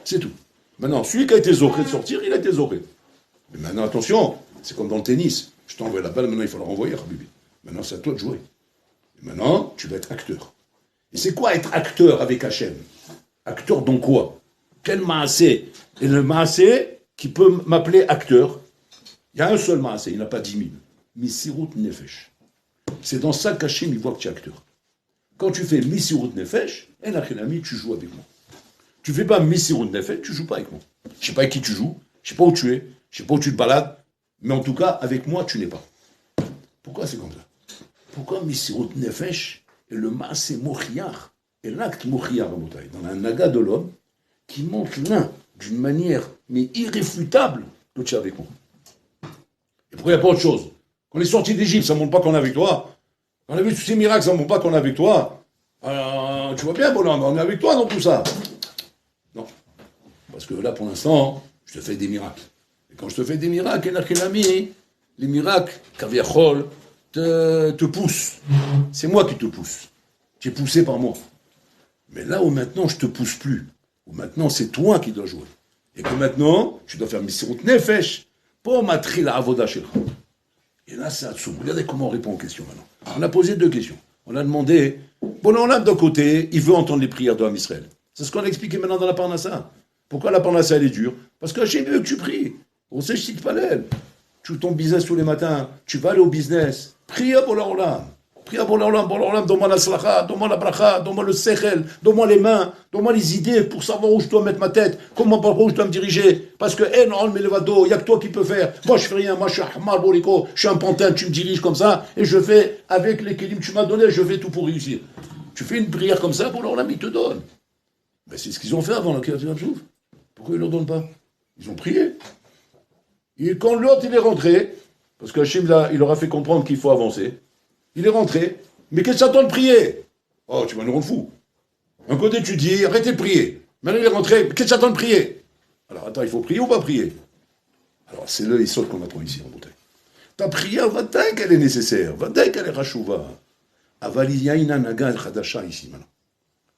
C'est tout. Maintenant, celui qui a été zoré de sortir, il a été zoré. Mais maintenant, attention, c'est comme dans le tennis. Je t'envoie la balle, maintenant il faut la renvoyer, Habibi. Maintenant, c'est à toi de jouer. Et maintenant, tu vas être acteur. Et c'est quoi être acteur avec Hachem? Acteur dans quoi? Quel maasé? Et le maasé qui peut m'appeler acteur, il y a un seul maasé, il n'a pas 10 000. Misirut Nefesh. C'est dans ça qu'Hachem, il voit que tu es acteur. Quand tu fais Misirut Nefesh, et la tu joues avec moi. Tu fais pas Misirut Nefesh, tu joues pas avec moi. Je sais pas avec qui tu joues, je sais pas où tu es, je sais pas où tu te balades, mais en tout cas, avec moi, tu n'es pas. Pourquoi c'est comme ça? Pourquoi Misirut Nefesh est le maasé mochiar, et l'acte mochiar, dans un naga de l'homme, qui montre l'un d'une manière, mais irréfutable, que tu es avec moi. Et pourquoi il n'y a pas autre chose? Quand on est sorti d'Égypte, ça ne montre pas qu'on est avec toi. Quand on a vu tous ces miracles, ça ne montre pas qu'on est avec toi. Tu vois bien, bonhomme, on est avec toi dans tout ça. Non. Parce que là, pour l'instant, je te fais des miracles. Et quand je te fais des miracles, les miracles, Kaviachol, te poussent. C'est moi qui te pousse. Tu es poussé par moi. Mais là où maintenant, je ne te pousse plus, où maintenant, c'est toi qui dois jouer. Et que maintenant, tu dois faire Misirut Nefesh pour matri la avoda shelcha. Et là, c'est Hatsoum. Regardez comment on répond aux questions maintenant. On a posé 2 questions. On a demandé, bon, on a d'un côté, il veut entendre les prières de Ham Israël. C'est ce qu'on a expliqué maintenant dans la Parnassa. Pourquoi la Parnassa, elle est dure? Parce que Hachem veut que tu pries. On sait, je cite pas l'aile. Tu fais ton business tous les matins, tu vas aller au business. Prie à Bola-Olam. Prie à Bola-Olam, donne-moi la slacha, donne-moi la bracha, donne-moi le sechel, donne-moi les mains, donne-moi les idées pour savoir où je dois mettre ma tête, par où je dois me diriger. Parce que, il n'y a que toi qui peux faire. Moi, je fais rien, moi, je suis un Hamar Boriko, je suis un pantin, tu me diriges comme ça, et je fais, avec les kélim que tu m'as donné, je fais tout pour réussir. Tu fais une prière comme ça, Bola-Olam, il te donne. Mais c'est ce qu'ils ont fait avant la Kriyat Yam-Souf. Pourquoi ils ne leur donnent pas? Ils ont prié. Et quand l'autre, il est rentré, parce que Hachem, il leur a fait comprendre qu'il faut avancer, il est rentré, mais qu'est-ce que ça t'attend de prier? Oh, tu vas nous rendre fou. Un côté, tu dis, arrêtez de prier. Maintenant, il est rentré, qu'est-ce que ça t'attend de prier? Alors, attends, il faut prier ou pas prier? Alors, c'est le Yisod qu'on apprend ici, en bouteille. Ta prière, va dire qu'elle est nécessaire, va dire qu'elle est rachouva. Aval, il y a une anaga el-Khadasha ici, maintenant,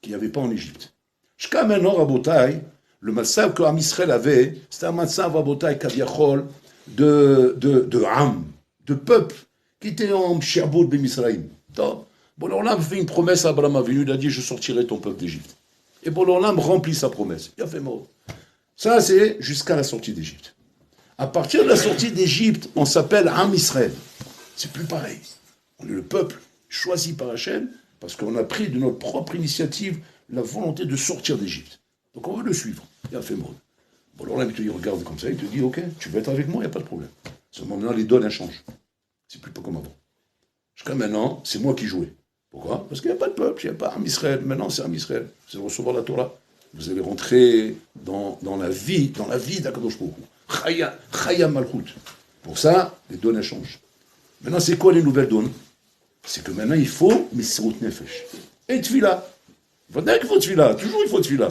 qu'il n'y avait pas en Égypte. Jusqu'à maintenant, Rabotai, le matzav que Ham Israël avait, c'était un matzav, Rabotai, Kaviachol, de Ham, de peuple, qui était en Sherbot B'Misraïm. Bon, Olam fait une promesse à Abraham Avinu, il a dit, je sortirai ton peuple d'Égypte. Et bon, Olam remplit sa promesse. Il a fait mort. Ça, c'est jusqu'à la sortie d'Égypte. À partir de la sortie d'Égypte, on s'appelle Ham Israël. C'est plus pareil. On est le peuple choisi par Hachem, parce qu'on a pris de notre propre initiative la volonté de sortir d'Égypte. Donc on veut le suivre. Il a fait mort. Bon, alors là, il te regarde comme ça, il te dit, ok, tu veux être avec moi, il n'y a pas de problème. Seulement maintenant, les donnes, elles changent. C'est plus pas comme avant. Jusqu'à maintenant, c'est moi qui jouais. Pourquoi? Parce qu'il n'y a pas de peuple, il n'y a pas Ham Israël. Maintenant, c'est Ham Israël. Vous allez recevoir la Torah. Vous allez rentrer dans la vie d'Akadosh Baruch Hu. Chaya Malchut. Pour ça, les donnes, elles changent. Maintenant, c'est quoi les nouvelles donnes? C'est que maintenant, il faut Misirut Nefesh. Et Tfila. Il faut dire qu'il faut Tfila. Toujours, il faut Tfila.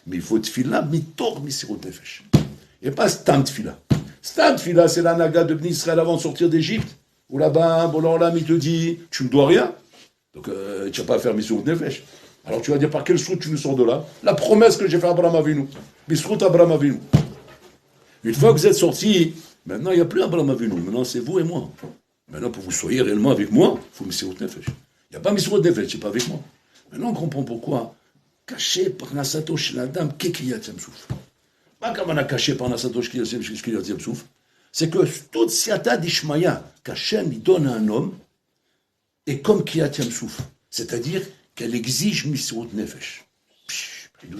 Mais il faut Tfila, mitor Misirut Nefesh. Il n'y a pas Stam Tfila. Stam Tfila, c'est la naga de Bnei Israël avant de sortir d'Égypte. Où là-bas, Bolan il te dit, tu ne me dois rien. Donc, tu n'as pas à faire Misirut Nefesh. Alors, tu vas dire, par quelle source tu nous sors de là? La promesse que j'ai faite à Abraham Avinu. Misirut Abraham Avinu. Une fois que vous êtes sortis, maintenant, il n'y a plus Abraham Avinu. Maintenant, c'est vous et moi. Maintenant, pour que vous soyez réellement avec moi, il faut Misirut Nefesh. Il n'y a pas Misirut Nefesh, c'est pas avec moi. Maintenant, on comprend pourquoi. Caché par Nasato chez la dame, Kekiyat Yamsouf. Pas comme on a caché par Nasato chez Yamsouf. C'est que toute siata d'Ishmaïa qu'Hachem il donne à un homme est comme Kiyat Yamsouf. C'est-à-dire qu'elle exige Misirut Nefesh. Il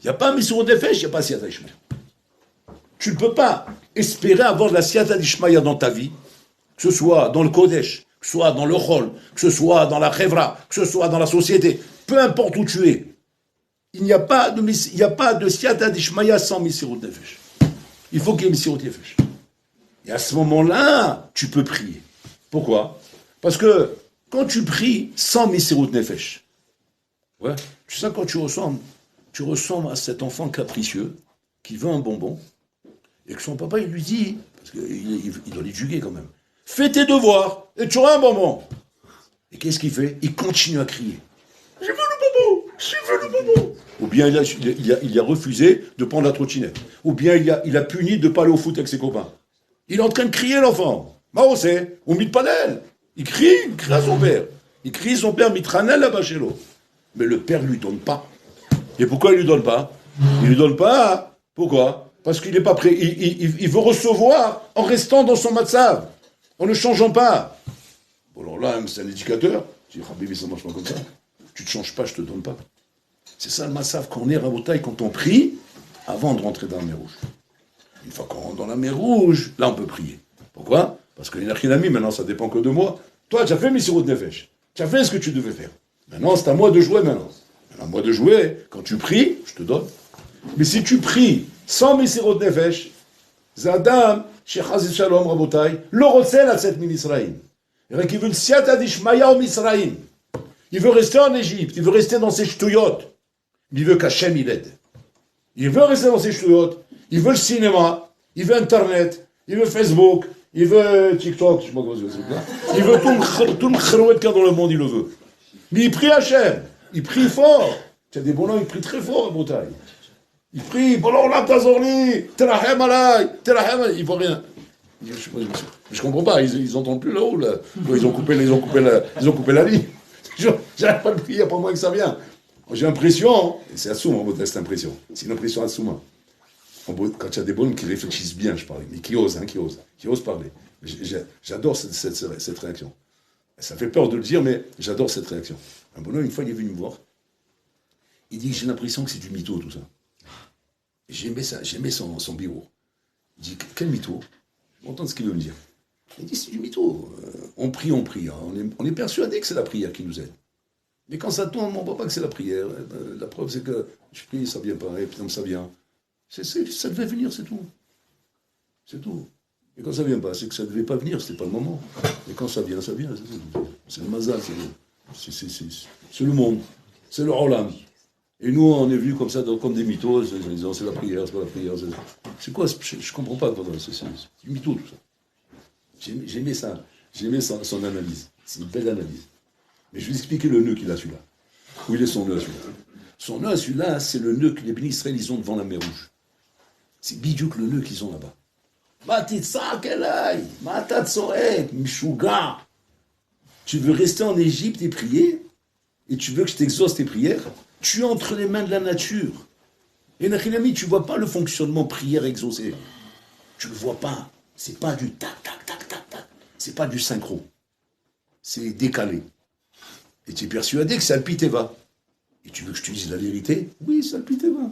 n'y a pas Misirut Nefesh, il n'y a pas siata d'Ishmaïa. Tu ne peux pas espérer avoir de la siata d'Ishmaïa dans ta vie, que ce soit dans le Kodesh, que ce soit dans le Chol, que ce soit dans la Chevra, que ce soit dans la société, peu importe où tu es. Il n'y a pas de siata d'Ishmaïa sans Misirut Nefesh. Il faut qu'il y ait Misirut Nefesh. Et à ce moment-là, tu peux prier. Pourquoi? Parce que quand tu pries sans Misirut Nefesh, Ouais. Tu sais, quand tu ressembles à cet enfant capricieux qui veut un bonbon et que son papa, il lui dit, parce qu'il doit l'éduquer quand même, fais tes devoirs et tu auras un bonbon. Et qu'est-ce qu'il fait? Il continue à crier. Je veux le bonbon! Je veux le bonbon! Ou bien il a refusé de prendre la trottinette. Ou bien il a puni de ne pas aller au foot avec ses copains. Il est en train de crier, l'enfant. Maosé, on mit pas d'elle. Il crie à son père. Il crie son père, mitranel là-bas chez l'eau. Mais le père ne lui donne pas. Et pourquoi il ne lui donne pas? Il ne lui donne pas. Pourquoi? Parce qu'il n'est pas prêt. Il veut recevoir en restant dans son matzav, en ne changeant pas. Bon, alors là, c'est un éducateur. Tu dis, Habibi, ça marche pas comme ça. Tu ne te changes pas, je ne te donne pas. C'est ça le matzav qu'on est rabotaille quand on prie avant de rentrer dans la mer rouge. Une fois qu'on rentre dans la mer rouge, là on peut prier. Pourquoi? Parce que l'Inachinami, maintenant ça dépend que de moi. Toi, tu as fait Messirut Nefesh. Tu as fait ce que tu devais faire. Maintenant, c'est à moi de jouer maintenant. À moi de jouer. Quand tu pries, je te donne. Mais si tu pries sans Messirut Nefesh, Zadam, Sheikh Aziz Shalom Rabotai, le Rotsel à 7000 Israël. Il veut une Siata d'Ishmaïa au Misraïm. Il veut rester en Égypte. Il veut rester dans ses ch'touillottes. Il veut qu'Hachem il aide. Il veut rester dans ses ch'touillottes. Il veut le cinéma. Il veut Internet. Il veut Facebook. Il veut TikTok. Je sais pas comment c'est. Il veut tout le khrouet qu'il y a dans le monde, il le veut. Mais il prie Hachem. Il prie fort. Tu as des bonhommes, ils prient très fort à Bretagne. Il prie, bon là, Tazorli, Terahem alay, Terahem alay. Il ne voit rien. Je comprends pas, ils n'entendent plus là-haut. Là. Ils ont coupé la ligne. J'arrive pas à le prier, pas moi que ça vient. J'ai l'impression, et c'est Assouma en Bretagne, cette impression. C'est une impression Assouma. Quand il y a des bonhommes qui réfléchissent bien, je parle, mais qui osent parler. J'adore cette réaction. Ça fait peur de le dire, mais j'adore cette réaction. Un bonhomme, une fois, il est venu me voir. Il dit, j'ai l'impression que c'est du mytho, tout ça. J'aimais son bureau. Il dit, quel mytho? Je m'entends ce qu'il veut me dire. Il dit, c'est du mytho. On prie. Hein. On est persuadé que c'est la prière qui nous aide. Mais quand ça tombe, on ne voit pas que c'est la prière. La preuve, c'est que je prie, ça ne vient pas. Et puis, ça vient. Ça devait venir, c'est tout. C'est tout. Et quand ça ne vient pas, c'est que ça ne devait pas venir, ce n'était pas le moment. Et quand ça vient, c'est tout. C'est le mazal, c'est le monde. C'est le rolam. Et nous, on est venus comme ça, comme des mythos, en disant c'est la prière, c'est pas la prière. C'est quoi? Je ne comprends pas. C'est du mytho, tout ça. J'aimais ça. J'aimais son analyse. C'est une belle analyse. Mais je vais vous expliquer le nœud qu'il a celui-là. Où il est son nœud à celui-là? Son nœud à celui-là, c'est le nœud que les bénis Israël ils ont devant la mer Rouge. C'est bidiouk le nœud qu'ils ont là-bas. Matitsa kelai, matatsoret, mishuga. Tu veux rester en Égypte et prier? Et tu veux que je t'exauce tes prières? Tu es entre les mains de la nature. Et Nachinami, tu ne vois pas le fonctionnement prière exaucée. Tu ne le vois pas. C'est pas du tac, tac, tac, tac, tac. C'est pas du synchro. C'est décalé. Et tu es persuadé que c'est Alpiteva. Et tu veux que je te dise la vérité? Oui, c'est Alpiteva.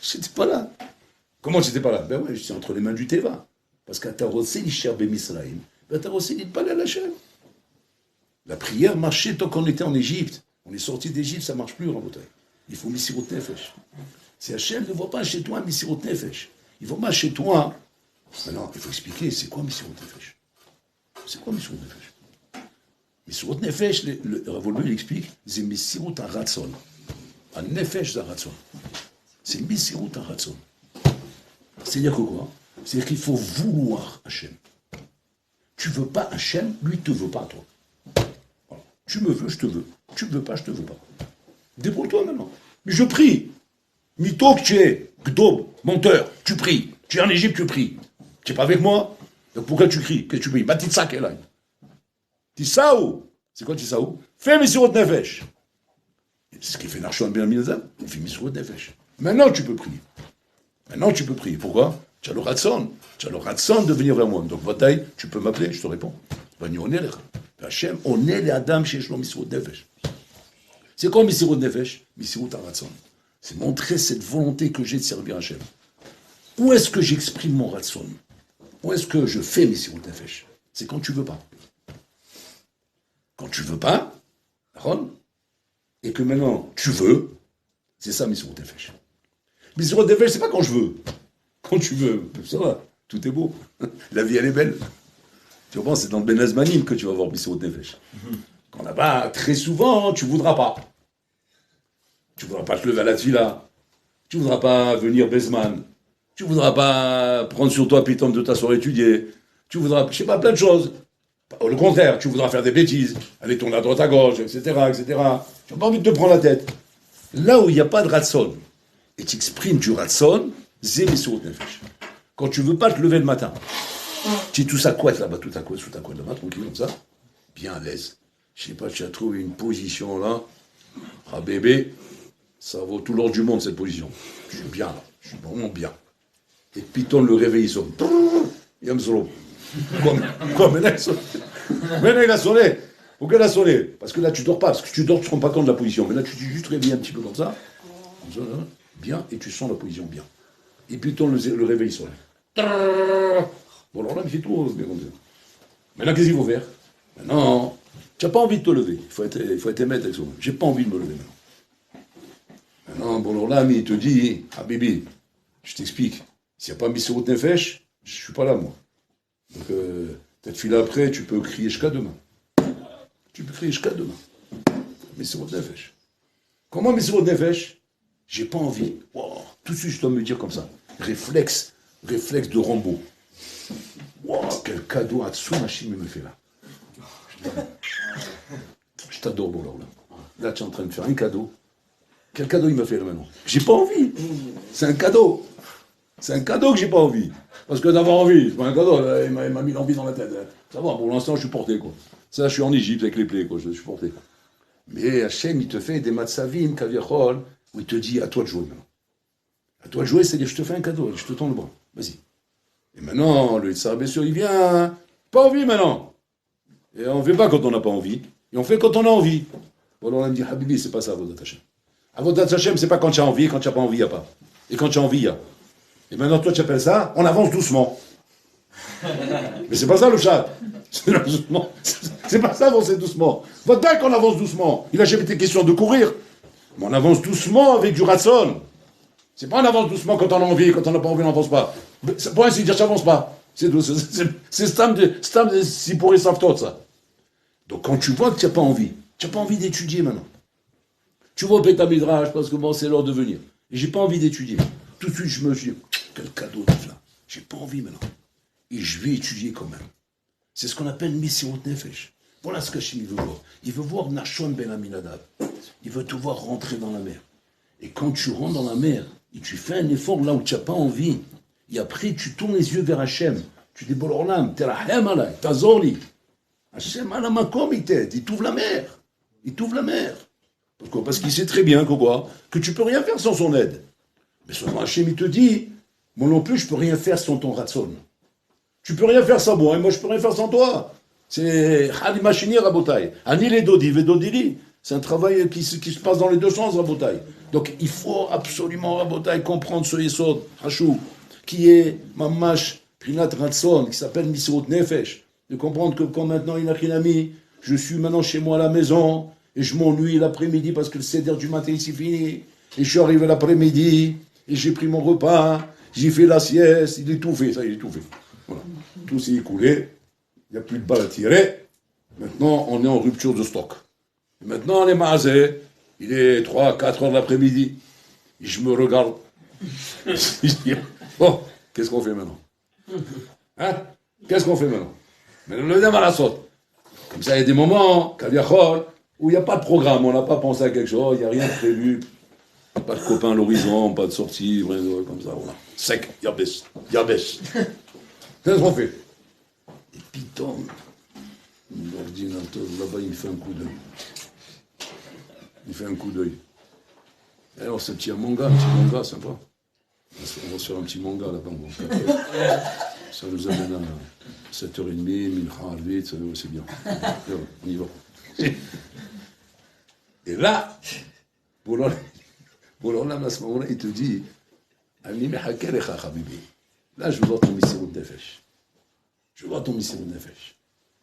J'étais pas là. Comment j'étais pas là? Ben ouais, j'étais entre les mains du Teva. Parce qu'Atarosé, il cherche Bémisraïm. Atarosé, il parlait à la chaîne. La prière marchait tant qu'on était en Égypte. On est sorti d'Égypte, ça ne marche plus en Bretagne. Il faut Messirut Nefesh. Si Hachem ne voit pas chez toi Messirut Nefesh, il voit pas chez toi. Maintenant, il faut expliquer, c'est quoi Messirut Nefesh? C'est quoi Messirut Nefesh? Messirut Nefesh, le Rav il explique, c'est Messirut Haratzon. Un Nefesh Haratzon. C'est Messirut Haratzon. C'est-à-dire que quoi? C'est-à-dire qu'il faut vouloir Hachem. Tu veux pas Hachem, lui te veut pas toi. Voilà. Tu me veux, je te veux. Tu me veux pas, je te veux pas. Débrouille-toi maintenant. Mais je prie. Mytho que tu es, Gdob, menteur, tu pries. Tu es en Égypte, tu pries. Tu n'es pas avec moi? Donc pourquoi tu cries? Qu'est-ce que tu pries? Batitsa Kelai. Tissaou. C'est quoi Tissaou? Fais Messirut Nefesh. C'est ce qui fait Narshon Ben Aminazam. On fait Messirut Nefesh. Maintenant tu peux prier. Maintenant tu peux prier. Pourquoi? Tu as le ratson. Tu as le ratson de venir vers moi. Donc bataille, tu peux m'appeler, je te réponds. Vani on est là. Hachem, on est les Adam chez Shlom Messirut Nefesh. C'est quoi Messirut Nefesh? Messirut Haratzon. C'est montrer cette volonté que j'ai de servir Hachem. Où est-ce que j'exprime mon Ratzon? Où est-ce que je fais Messirut Nefesh? C'est quand tu veux pas. Quand tu veux pas, et que maintenant tu veux, c'est ça Messirut Nefesh. Messirut Nefesh, c'est pas quand je veux. Quand tu veux, ça va, tout est beau. La vie, elle est belle. Tu vois, c'est dans le Ben Azmanim que tu vas voir Messirut Nefesh. Quand là-bas, très souvent, tu voudras pas. Tu ne voudras pas te lever à la tfila. Tu ne voudras pas venir Bezman. Tu ne voudras pas prendre sur toi Pitom de t'asseoir étudier. Tu voudras, je sais pas, plein de choses. Au contraire, tu voudras faire des bêtises, aller tourner à droite à gauche, etc., etc. Tu n'as pas envie de te prendre la tête. Là où il n'y a pas de ratson, et tu exprimes du ratson, zé Messirut Nefesh. Quand tu ne veux pas te lever le matin, tu es tout ça couette là-bas, tout à couette, sous ta couette là-bas, tranquille comme ça, bien à l'aise. Je sais pas, tu as trouvé une position là, ah bébé, ça vaut tout l'or du monde cette position. Je suis bien là, je suis vraiment bien. Et Python le réveil, il sonne. Il me sonne. Quoi, maintenant il sonne. Maintenant il a sonné. Pourquoi il a sonné? Parce que là tu dors pas, parce que tu dors, tu ne te rends pas compte de la position. Mais là tu t'es juste réveillé un petit peu comme ça, bien, et tu sens la position bien. Et Python le réveil sonne. Bon alors là, il fait tout bien comme ça. Maintenant qu'est-ce qu'il faut faire? Maintenant, tu n'as pas envie de te lever. Il faut être émettre avec soi-même. J'ai pas envie de me lever maintenant. Maintenant, bon alors là, mais il te dit, ah bébé, je t'explique. S'il n'y a pas Messirut Nefesh, je ne suis pas là, moi. Donc, peut-être file après, tu peux crier jusqu'à demain. Tu peux crier jusqu'à demain. Messirut Nefesh. Comment Messirut Nefesh? J'ai pas envie. Wow. Tout de suite, je dois me dire comme ça. Réflexe de Rambo. Wow, quel cadeau Hatsoum Hachim me fait là. Je t'adore, bon alors là. Là, tu es en train de faire un cadeau. Quel cadeau il m'a fait là maintenant? J'ai pas envie. C'est un cadeau. C'est un cadeau que j'ai pas envie. Parce que d'avoir envie, c'est pas un cadeau, il m'a mis l'envie dans la tête. Ça va, pour l'instant, je suis porté, quoi. Ça, je suis en Égypte avec les plaies, quoi, je suis porté. Mais Hachem, il te fait des matzavim, kaviachol, où il te dit, à toi de jouer maintenant. À toi de jouer, c'est-à-dire, je te fais un cadeau, je te tends le bras. Vas-y. Et maintenant, le Yitzhak bien sûr, il vient. Pas envie maintenant. Et on ne fait pas quand on n'a pas envie. Et on fait quand on a envie. Bon, alors on me dit, Habibi, c'est pas ça, Avodat Hashem. Avodat Hashem, c'est pas quand tu as envie, quand tu n'as pas envie, il n'y a pas. Et quand tu as envie, il y a. Et maintenant, toi, tu appelles ça, on avance doucement. Mais c'est pas ça le chat. C'est pas ça, avancer doucement. Votre dingue qu'on avance doucement. Il n'a jamais été question de courir. Mais on avance doucement avec du ratson. C'est pas on avance doucement quand on a envie, quand on n'a pas envie, on n'avance pas. Pour ainsi dire, ça n'avance pas. C'est stam de si pour les savent ça. Donc quand tu vois que tu n'as pas envie d'étudier maintenant. Tu vois au Beth Midrash parce que bon, c'est l'heure de venir. Et j'ai pas envie d'étudier. Tout de suite, je me suis dit, quel cadeau d'être là. J'ai pas envie maintenant. Et je vais étudier quand même. C'est ce qu'on appelle Messirut Nefesh. Voilà ce qu'Hachem veut voir. Il veut voir Nachshon ben Aminadab. Il veut te voir rentrer dans la mer. Et quand tu rentres dans la mer, et tu fais un effort là où tu n'as pas envie, et après tu tournes les yeux vers Hachem, tu dis Bolorlam, Terahem alay, Tazorli. Hachem alamakom il t'aide, il t'ouvre la mer. Il t'ouvre la mer. Pourquoi? Parce qu'il sait très bien que tu peux rien faire sans son aide. Mais seulement Hachem il te dit, moi non plus je peux rien faire sans ton ratson. Tu peux rien faire sans moi, et moi je peux rien faire sans toi. C'est Halimachini Rabotai. Ani les Dodi, Vedodili. C'est un travail qui se passe dans les deux sens, Rabotai. Donc il faut absolument, Rabotai, comprendre ce Yesod, Hachou, qui est Mamash Prinat Ratson, qui s'appelle Messirut Nefesh. De comprendre que quand maintenant il a un ami, je suis maintenant chez moi à la maison, et je m'ennuie l'après-midi parce que le seder du matin c'est fini, et je suis arrivé l'après-midi, et j'ai pris mon repas, j'ai fait la sieste, il est tout fait, ça il est tout fait. Voilà. Tout s'est écoulé, il n'y a plus de balles à tirer, maintenant on est en rupture de stock. Et maintenant on est mazé, il est 3-4 heures de l'après-midi, et je me regarde, je dis, bon, qu'est-ce qu'on fait maintenant? Hein? Qu'est-ce qu'on fait maintenant? Mais le deuxième à la saute. Comme ça, il y a des moments, où il n'y a pas de programme, on n'a pas pensé à quelque chose, il n'y a rien de prévu. Pas de copains à l'horizon, pas de sortie, comme ça, voilà. Sec, yabès. Qu'est-ce qu'on fait? Et Python, l'ordinateur, là-bas, il fait un coup d'œil. Alors, c'est un petit manga, sympa. On va se faire un petit manga là-bas. Ça nous amène à 7h30, Mincha, 8, c'est bien. On y va. Et là, pour l'Olam, à ce moment-là, il te dit, là, je veux voir ton Messirut Nefesh. Je veux voir ton Messirut Nefesh.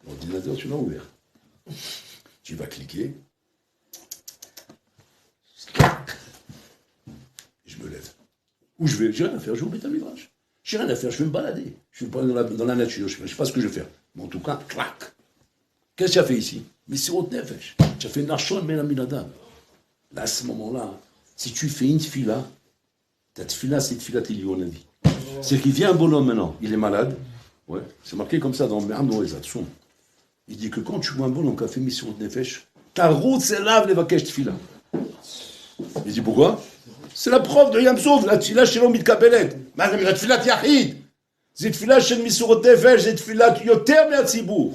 L'ordinateur, tu l'as ouvert. Tu vas cliquer. Je me lève. Où je vais? J'ai rien à faire, je vais au Beth Midrash. J'ai rien à faire, je vais me balader. Je vais dans la nature, je ne sais pas ce que je vais faire. Mais en tout cas, clac. Qu'est-ce que tu as fait ici? Messirut Nefesh. Tu as fait Nachshon ben Aminadab. Là, à ce moment-là, Si tu fais une tfila, ta tfila, c'est tfila Elion la vie. C'est qu'il vient un bonhomme maintenant, il est malade. Ouais, c'est marqué comme ça dans Amnoézat. Il dit que quand tu vois un bonhomme qui a fait mission de nefesh, ta route c'est lave les vakesh tfila. Il dit pourquoi? C'est la preuve de Yamsouf, la tfila chez l'homme Kabelet. Mais la tfila Yahid. C'est tfila chez le Missurot Nefesh, c'est tfila Yoter Me'atzibur.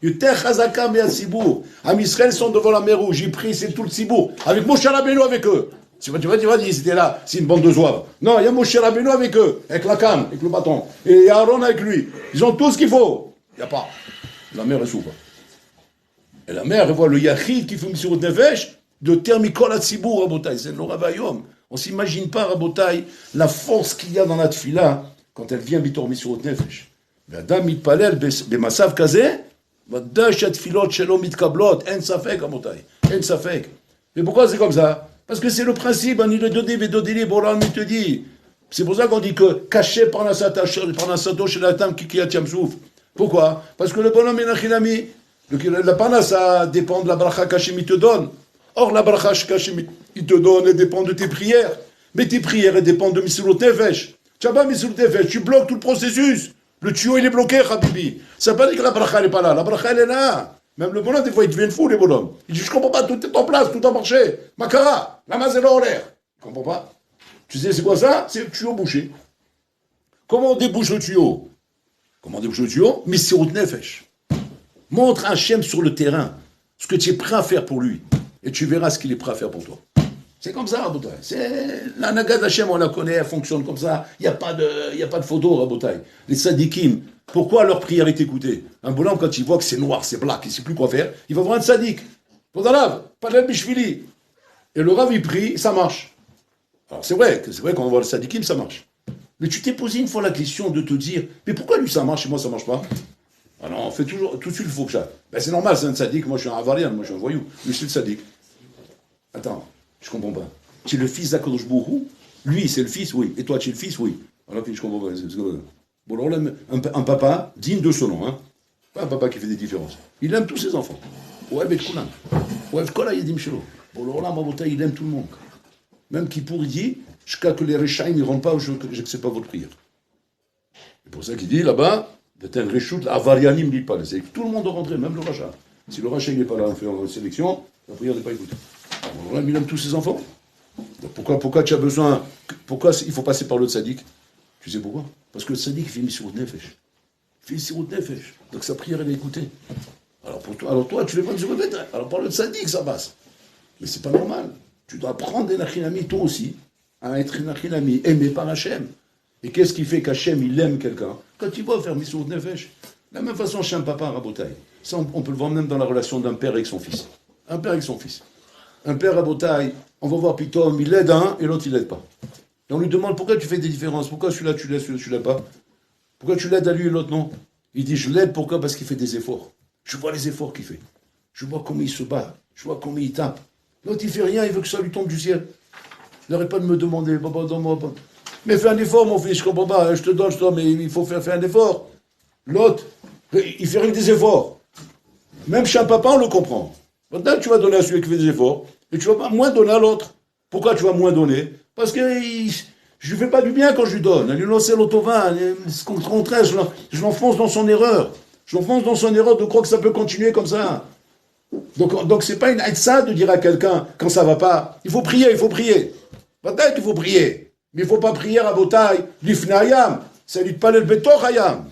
Yoter Chazaka Me'atzibur. Am Israël sont devant la mer Rouge, ils prient, c'est tout le Tzibour. Avec Moshe Rabbeinu avec eux. Tu vas dire, c'était là, c'est une bande de zouaves. Non, il y a Moshe Rabbeinu avec eux, avec la canne, avec le bâton. Et il y a Aaron avec lui. Ils ont tout ce qu'il faut. Il n'y a pas. La mer, elle s'ouvre. Et la mer, elle voit le Yachid qui fait Missurot Nefesh de Termikol Atzibur, Rabotai. C'est le Ravayom. On ne s'imagine pas, Rabotai, la force qu'il y a dans la tfila quand elle vient Bitor Missurot Nefesh. Adam mitpalel b'masav kazeh, v'dash atfilot shelo mitkablot, en safek, Rabotai. En safek. Mais pourquoi c'est comme ça? Parce que c'est le principe, on il est dodé, vedodé, Boran te dit. C'est pour ça qu'on dit que caché par la sato chez la tam qui a Tiamsouf. Pourquoi? Parce que le bonhomme est nachilami. La parnassa dépend de la bracha qu'Hachem il te donne. Or, la bracha qu'Hachem il te donne, elle dépend de tes prières. Mais tes prières, elles dépendent de Missurot Nefesh. Tu n'as pas Missurot Nefesh, tu bloques tout le processus. Le tuyau, il est bloqué, Habibi. Ça ne veut pas dire que la bracha n'est pas là. La bracha, elle est là. Même le bonhomme, des fois, ils deviennent fous, les bonhommes. Il dit, je comprends pas, tout est en place, tout a marché. Makara, la mazelle en l'air. Tu comprends pas? Tu sais, c'est quoi ça? C'est le tuyau bouché. Comment on débouche le tuyau? Comment on débouche le tuyau? Missurot Nefesh. Montre un Hachem sur le terrain, ce que tu es prêt à faire pour lui. Et tu verras ce qu'il est prêt à faire pour toi. C'est comme ça, Rabotai. C'est la Naga d'Hachem, on la connaît, elle fonctionne comme ça. Il n'y a pas de photo, Rabotai. Les sadikim, pourquoi leur prière est écoutée? Un bonhomme, quand il voit que c'est noir, c'est black, il ne sait plus quoi faire, il va voir un sadik. Podalav, pas de bishvili. Et le Rav, il prie, ça marche. Alors c'est vrai quand on voit le sadikim, ça marche. Mais tu t'es posé une fois la question de te dire, mais pourquoi lui ça marche et moi ça marche pas? Alors on fait toujours, tout de suite le faux chat. Ben c'est normal, c'est un sadique, moi je suis un avarian, moi je suis un voyou. Lui c'est le sadique. Attends, je comprends pas. Tu es le fils d'Akadosh Bourou, lui c'est le fils, oui. Et toi tu es le fils, oui. Alors puis je comprends pas. Bon alors là, un papa digne de son nom, hein. Pas un papa qui fait des différences. Il aime tous ses enfants. Ouais, mais Koulan. Ouais, Kola Yedim Shelo. Bon alors là, Mabota, il aime tout le monde. Même Kippour, il dit, jusqu'à que les Rechaim ne rentrent pas, je n'accepte pas votre prière. C'est pour ça qu'il dit là-bas, d'être un Réchout, Avarianim dit pas. C'est que tout le monde doit rentrer, même le Racha. Si le Racha n'est pas là, on fait une sélection, la prière n'est pas écoutée. Alors là, il aime tous ses enfants. Donc pourquoi tu as besoin, pourquoi il faut passer par le tzaddik? Tu sais pourquoi? Parce que le tzaddik fait Missurot Nefesh. Il fait Missurot Nefesh. Donc sa prière, elle est écoutée. Alors toi, tu fais pas Missurot Nefesh. Alors par le tzaddik, ça passe. Mais c'est pas normal. Tu dois prendre des nachinami, toi aussi, à être un nachinami, aimé par Hachem. Et qu'est-ce qui fait qu'Hachem, il aime quelqu'un? Quand il va faire Missurot Nefesh. De la même façon, chez un papa, Rabotai. Ça, on peut le voir même dans la relation d'un père avec son fils. Un père avec son fils. Un père Rabotai, on va voir Pitom, il aide un et l'autre, il l'aide pas. Et on lui demande pourquoi tu fais des différences, pourquoi celui-là tu l'aides, celui-là tu l'aides pas. Pourquoi tu l'aides à lui et l'autre non? Il dit, je l'aide, pourquoi? Parce qu'il fait des efforts. Je vois les efforts qu'il fait. Je vois comment il se bat. Je vois comment il tape. L'autre, il fait rien, il veut que ça lui tombe du ciel. Il n'arrête pas de me demander, papa, donne-moi. Mais fais un effort, mon fils, je comprends pas, je te donne, mais il faut faire un effort. L'autre, il fait rien que des efforts. Même chez un papa, on le comprend. Maintenant, tu vas donner à celui qui fait des efforts, et tu vas pas moins donner à l'autre. Pourquoi tu vas moins donner? Parce que je lui fais pas du bien quand je lui donne. Elle lui lance l'autovin, au contraire, je l'enfonce dans son erreur. Je l'enfonce dans son erreur de croire que ça peut continuer comme ça. Donc c'est pas une aïtsa de dire à quelqu'un quand ça va pas. Il faut prier. Peut-être qu'il faut prier. Mais il faut pas prier à Botaï, l'ifnayam. C'est lui de parler le bétor hayam.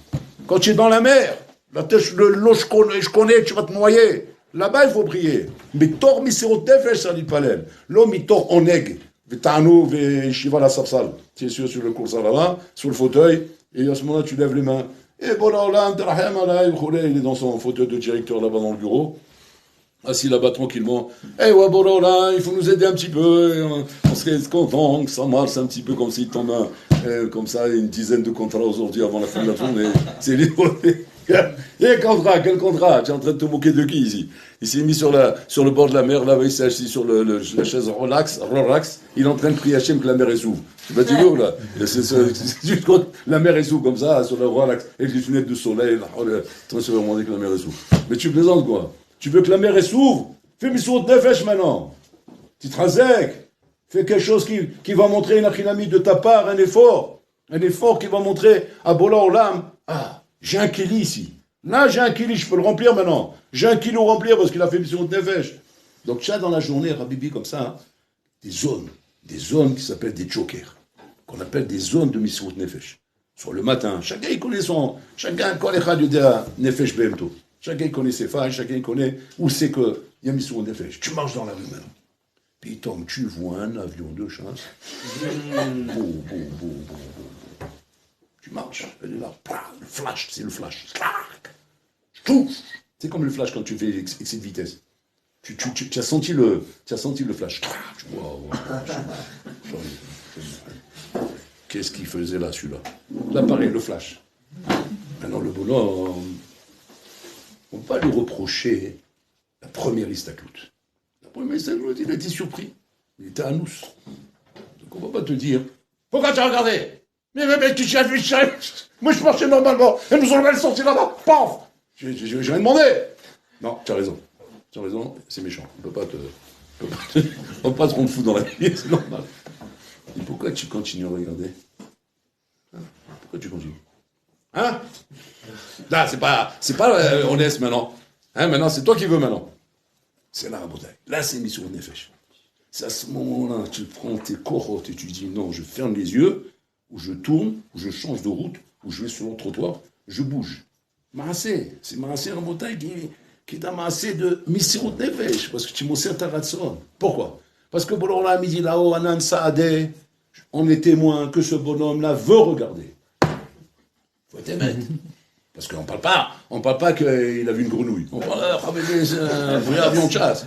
Quand tu es dans la mer, l'eau je connais, tu vas te noyer. Là-bas, il faut prier. Mais tor misérot nefesh, ça dit palel. L'homme, il tord oneg. V'ta'anou, v'shiva la sapsal. Tu es sur le cours là-bas, sur le fauteuil, et à ce moment-là, tu lèves les mains. Et bon, là, il est dans son fauteuil de directeur là-bas dans le bureau. Assis là-bas tranquillement. Eh ouais, bon là, il faut nous aider un petit peu. On serait content que ça marche un petit peu comme s'il tombe comme ça une dizaine de contrats aujourd'hui avant la fin de la journée. C'est libre. Et quel contrat? Tu es en train de te moquer de qui ici? Il s'est mis sur le bord de la mer, là, il s'est assis sur la chaise relax, il est en train de prier Hachem que la mer est s'ouvre. Tu vas dire, là, juste quand la mer est s'ouvre comme ça, sur le relax, avec les lunettes de soleil, très se demander que la mer est s'ouvre. Mais tu plaisantes quoi? Tu veux que la mer s'ouvre? Fais Missurot Nefesh maintenant. Titrazek. Fais quelque chose qui va montrer une achinamie de ta part, un effort qui va montrer à Bola Olam, ah, j'ai un kili ici. Là, j'ai un kili, je peux le remplir maintenant. J'ai un kilo remplir parce qu'il a fait mission de nefesh. Donc, ça, dans la journée, Rabbi, comme ça, des zones qui s'appellent des jokers, qu'on appelle des zones de mission de nefesh. Sur le matin, chacun il connaît chacun connaît nefesh behemto. Chacun il connaît ses failles, chacun il connaît où c'est qu'il y a mission de nefesh. Tu marches dans la rue maintenant. Puis tant que tu vois un avion de chasse, tu marches, elle est là, le flash, c'est le flash, c'est comme le flash quand tu fais excès de vitesse. Tu as senti le flash. Qu'est-ce qu'il faisait là, celui-là? Là, pareil, le flash. Maintenant, le bonhomme, on ne peut pas lui reprocher la première istaklout. La première istaklout, il a été surpris. Il était à nous. Donc, on ne va pas te dire, pourquoi tu as regardé? Mais tu as vu, moi je marchais normalement, et nous on va le sortir là-bas, paf! J'ai rien demandé. Non, tu as raison, c'est méchant. On ne peut pas se rendre fou dans la vie, c'est normal. Et pourquoi tu continues à regarder? Pourquoi tu continues? Hein? Là, c'est pas honnête maintenant. Hein, maintenant, c'est toi qui veux maintenant. C'est là, Rabotai. Là, c'est une mission de nefesh. C'est à ce moment-là, tu prends tes cohortes et tu dis non, je ferme les yeux, ou je tourne, ou je change de route, ou je vais sur le trottoir, je bouge. Maasé, c'est Maasé Rabotai qui est un Maasé de Misirut Nefesh, parce que tu m'osser ta ratson. Pourquoi? Parce que bon, là, midi là-haut, Anan Saadeh, on est témoin que ce bonhomme-là veut regarder. Faut être émettre. Parce qu'on parle pas qu'il a vu une grenouille. On parle d'un vrai avion de chasse.